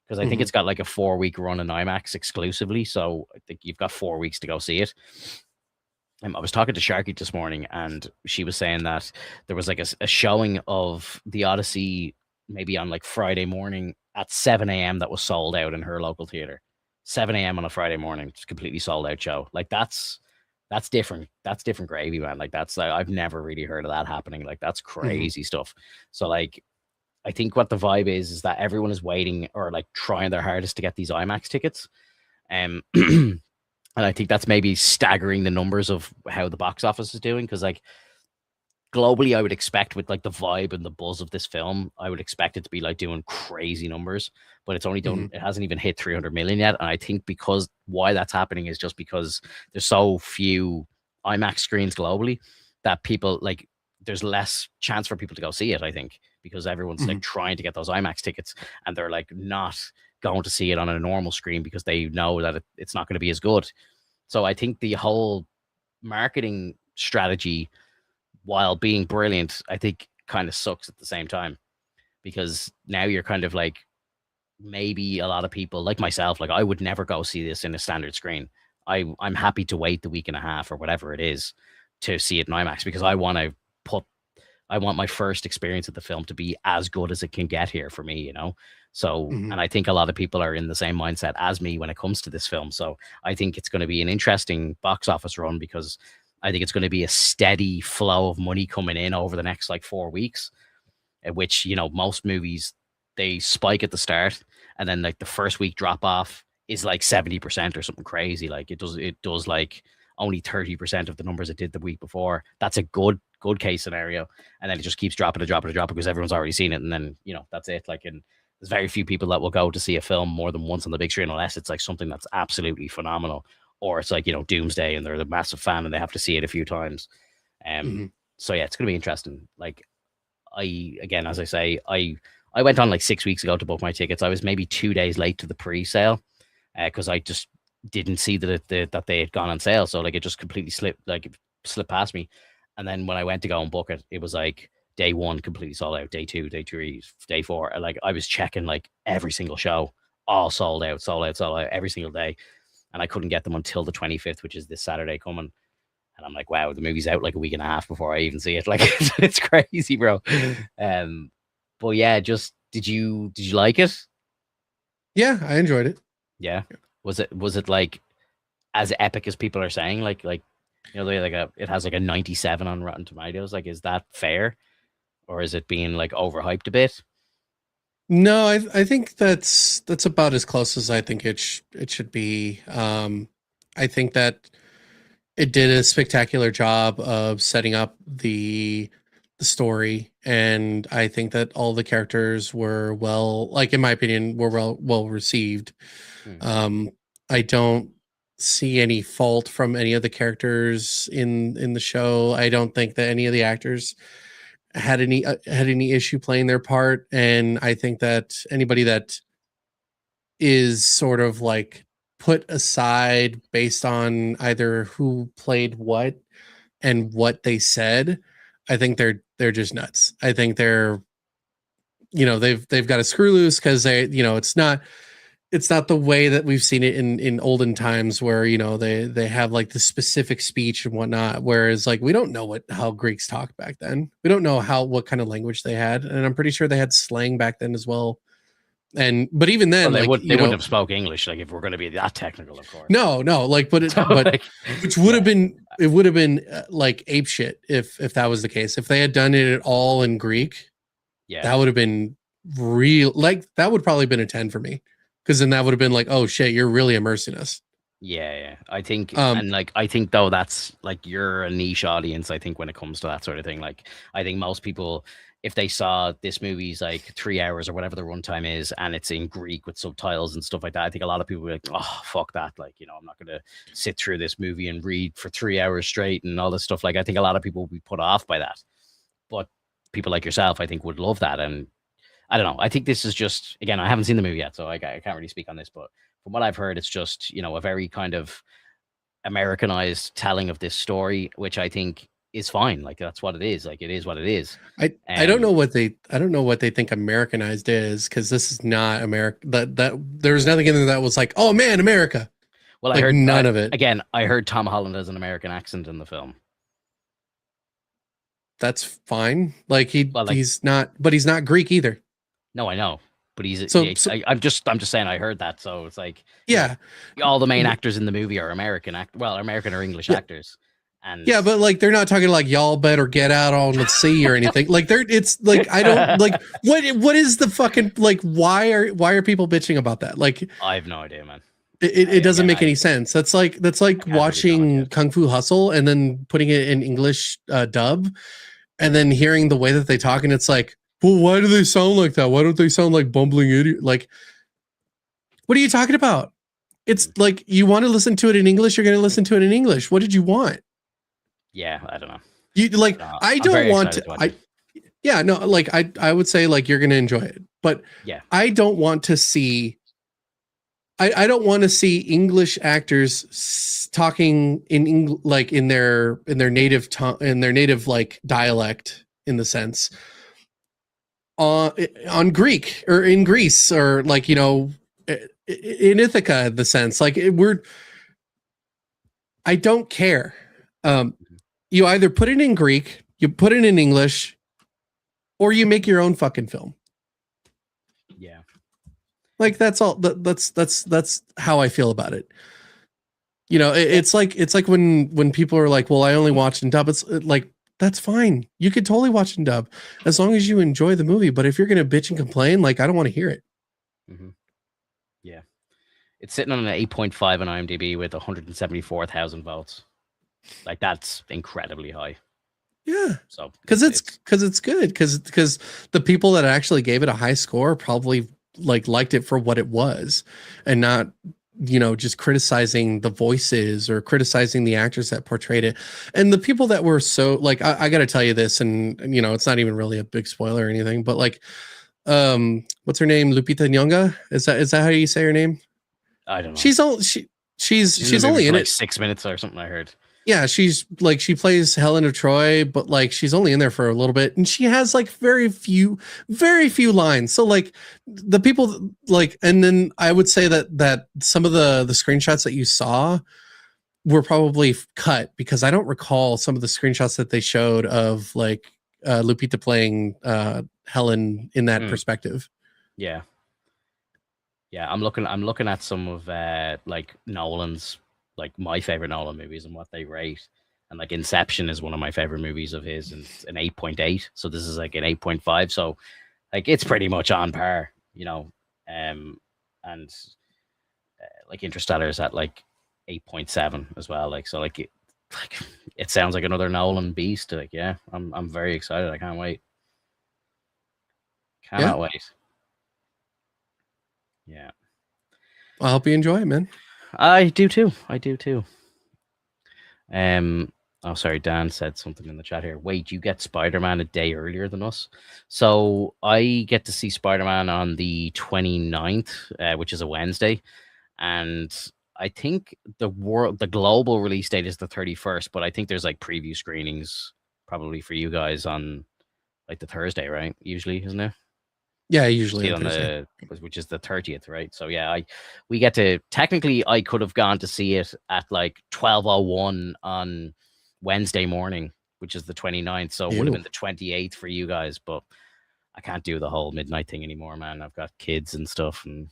because I think it's got like a 4-week run in IMAX exclusively. So I think you've got 4 weeks to go see it. I was talking to Sharky this morning, and she was saying that there was like a showing of The Odyssey maybe on like Friday morning at 7 a.m. that was sold out in her local theater. 7 a.m. on a Friday morning, just completely sold out show. Like that's different. That's different gravy, man. Like that's like, I've never really heard of that happening. Like that's crazy stuff. So like, I think what the vibe is that everyone is waiting or like trying their hardest to get these IMAX tickets. And I think that's maybe staggering the numbers of how the box office is doing. Cause like globally, I would expect with like the vibe and the buzz of this film, I would expect it to be like doing crazy numbers, but it's only done, it hasn't even hit 300 million yet. And I think because why that's happening is just because there's so few IMAX screens globally that people like, there's less chance for people to go see it, I think, because everyone's like trying to get those IMAX tickets, and they're like not going to see it on a normal screen because they know that it's not going to be as good. So I think the whole marketing strategy, while being brilliant, I think kind of sucks at the same time, because now you're kind of like, maybe a lot of people like myself, like I would never go see this in a standard screen. I'm happy to wait the week and a half or whatever it is to see it in IMAX, because I want my first experience of the film to be as good as it can get here for me, So, and I think a lot of people are in the same mindset as me when it comes to this film. So I think it's going to be an interesting box office run, because I think it's going to be a steady flow of money coming in over the next like 4 weeks, at which, most movies, they spike at the start, and then like the first week drop off is like 70% or something crazy. Like it does like only 30% of the numbers it did the week before. That's a good case scenario. And then it just keeps dropping because everyone's already seen it. And then, that's it. Like, and there's very few people that will go to see a film more than once on the big screen, unless it's like something that's absolutely phenomenal, or it's like, Doomsday and they're a massive fan and they have to see it a few times. So yeah, it's going to be interesting. Like as I say, I went on like 6 weeks ago to book my tickets. I was maybe 2 days late to the pre-sale because I just didn't see that they had gone on sale. So like it just completely slipped past me. And then when I went to go and book it, it was like day 1 completely sold out, day 2, day 3, day 4. And like I was checking like every single show, all sold out every single day. And I couldn't get them until the 25th, which is this Saturday coming. And I'm like, wow, the movie's out like a week and a half before I even see it. Like it's crazy, bro. But yeah, just did you like it? Yeah, I enjoyed it. Yeah. Was it like as epic as people are saying? Like it has like a 97 on Rotten Tomatoes. Like, is that fair, or is it being like overhyped a bit? No, I think that's about as close as I think it should be. I think that it did a spectacular job of setting up the story, and I think that all the characters were in my opinion, were well received. I don't see any fault from any of the characters in the show. I don't think that any of the actors had any issue playing their part, and I think that anybody that is sort of like put aside based on either who played what and what they said, I think they're just nuts. I think they're, they've got a screw loose because it's not the way that we've seen it in olden times where they have like the specific speech and whatnot, whereas like we don't know how Greeks talked back then. We don't know what kind of language they had, and I'm pretty sure they had slang back then as well. But even then, they wouldn't have spoke English, like if we're going to be that technical, of course. No, like but which would have been like ape shit if that was the case. If they had done it at all in Greek, that would have been real. Like that would probably been a 10 for me. Because then that would have been like, oh shit, you're really immersing us. Yeah. I think, and like, I think though that's like you're a niche audience. I think when it comes to that sort of thing, like I think most people, if they saw this movie's like 3 hours or whatever the runtime is, and it's in Greek with subtitles and stuff like that, I think a lot of people would be like, oh fuck that, like I'm not gonna sit through this movie and read for 3 hours straight and all this stuff. Like I think a lot of people would be put off by that, but people like yourself, I think, would love that. And I don't know. I think this is just, again, I haven't seen the movie yet, so I can't really speak on this. But from what I've heard, it's just, a very kind of Americanized telling of this story, which I think is fine. Like that's what it is. Like it is what it is. I don't know what they think Americanized is, because this is not America. That there's nothing in there that was like, oh man, America. Well, like, I heard none of it. Again, I heard Tom Holland has an American accent in the film. That's fine. Like he's not Greek either. No, I know, but he's. So I'm just saying. I heard that, so it's like, yeah, all the main actors in the movie are American American or English actors, and yeah, but like they're not talking like y'all better get out on the sea or anything. Like it's like I don't like what is the fucking like why are people bitching about that? Like I have no idea, man. It doesn't make any sense. That's like watching Kung Fu Hustle and then putting it in English dub, and then hearing the way that they talk, and it's like, well, why do they sound like that? Why don't they sound like bumbling idiot? Like, what are you talking about? It's like, you want to listen to it in English, you're going to listen to it in English. What did you want? Yeah, I don't know. You like, no, I don't want to. I would say like you're going to enjoy it, but yeah, I don't want to see. I don't want to see English actors talking in like in their native tongue, in their native like dialect, in the sense on Greek or in Greece, or like in Ithaca, the sense like I don't care. You either put it in Greek, you put it in English, or you make your own fucking film. Yeah. Like that's all. That's how I feel about it. It's like when people are like, "Well, I only watch in dub." It's like, that's fine. You could totally watch in dub as long as you enjoy the movie. But if you're gonna bitch and complain, like, I don't want to hear it. Mm-hmm. Yeah, it's sitting on an 8.5 on IMDb with 174,000 votes. Like that's incredibly high. Yeah. So because it's good because the people that actually gave it a high score probably liked it for what it was, and not just criticizing the voices or criticizing the actors that portrayed it. And the people that were so like, I got to tell you this, and it's not even really a big spoiler or anything, but like, what's her name? Lupita Nyong'o. Is that how you say her name? I don't know. She's only in like it 6 minutes or something, I heard. Yeah, she's like, she plays Helen of Troy, but like she's only in there for a little bit, and she has like very few lines. So like the people like, and then I would say that some of the screenshots that you saw were probably cut, because I don't recall some of the screenshots that they showed of like Lupita playing Helen in that perspective. Yeah. Yeah, I'm looking at some of like Nolan's, like my favorite Nolan movies and what they rate, and like Inception is one of my favorite movies of his, and it's an 8.8. So this is like an 8.5. So like it's pretty much on par, and like Interstellar is at like 8.7 as well. Like so, like it sounds like another Nolan beast. Like yeah, I'm very excited. I can't wait. Cannot wait. Yeah. I hope you enjoy it, man. I do too. Oh, sorry, Dan said something in the chat here. Wait, you get Spider-Man a day earlier than us? So I get to see Spider-Man on the 29th, which is a Wednesday. And I think the global release date is the 31st, but I think there's like preview screenings probably for you guys on like the Thursday, right? Usually, isn't it? Yeah, usually on which is the 30th, right? So yeah, we get to technically I could have gone to see it at like 12:01 on Wednesday morning, which is the 29th. So it would have been the 28th for you guys, but I can't do the whole midnight thing anymore, man. I've got kids and stuff and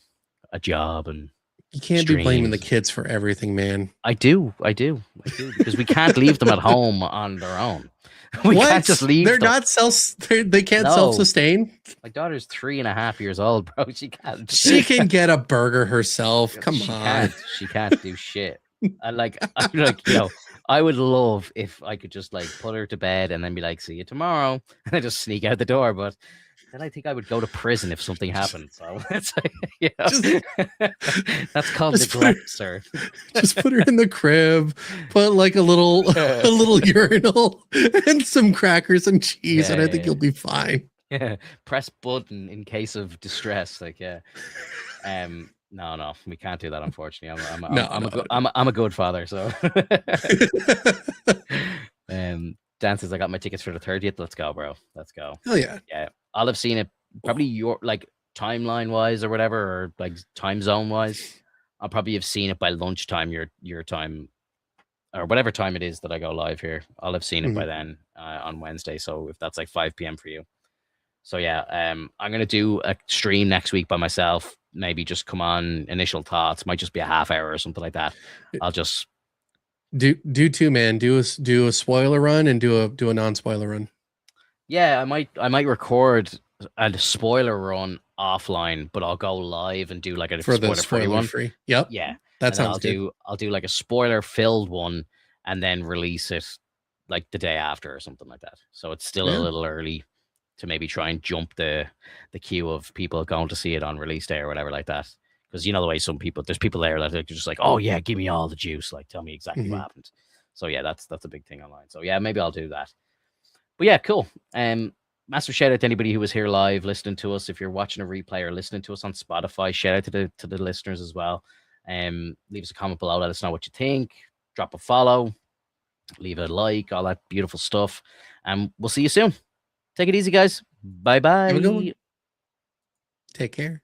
a job and you can't be blaming the kids for everything, man. I do because we can't leave them at home on their own. We can't just leave. They're not they can't self-sustain. My daughter's 3.5 years old, bro. She can't. She can get a burger herself. Come on. She can't do shit. I'm like, I would love if I could just like put her to bed and then be like, see you tomorrow, and I just sneak out the door. But then I think I would go to prison if something happened. So it's like, that's called neglect, sir. Just put her in the crib, put like a little urinal and some crackers and cheese, and I think you'll be fine. Yeah, press button in case of distress. Like, yeah. No, we can't do that. Unfortunately, I'm a good father. So, Dan says I got my tickets for the 30th. Let's go, bro. Let's go. Oh yeah, yeah. I'll have seen it probably your like timeline wise or whatever, or like time zone wise. I'll probably have seen it by lunchtime, your time, or whatever time it is that I go live here. I'll have seen it by then on Wednesday. So if that's like 5 p.m. for you. So yeah, I'm gonna do a stream next week by myself. Maybe just come on initial thoughts. Might just be a half hour or something like that. I'll just do two, man. Do a spoiler run and do a non-spoiler run. Yeah, I might record a spoiler run offline, but I'll go live and do like a spoiler-free one. Yep. Yeah, that sounds good. I'll do like a spoiler-filled one and then release it like the day after or something like that. So it's still a little early to maybe try and jump the queue of people going to see it on release day or whatever like that. Because you know the way there's people there that are just like, oh yeah, give me all the juice, like tell me exactly what happened. So yeah, that's a big thing online. So yeah, maybe I'll do that. But yeah, cool. Massive shout out to anybody who was here live listening to us. If you're watching a replay or listening to us on Spotify, shout out to the listeners as well. Leave us a comment below, let us know what you think. Drop a follow, leave a like, all that beautiful stuff. And we'll see you soon. Take it easy, guys. Bye-bye. Take care.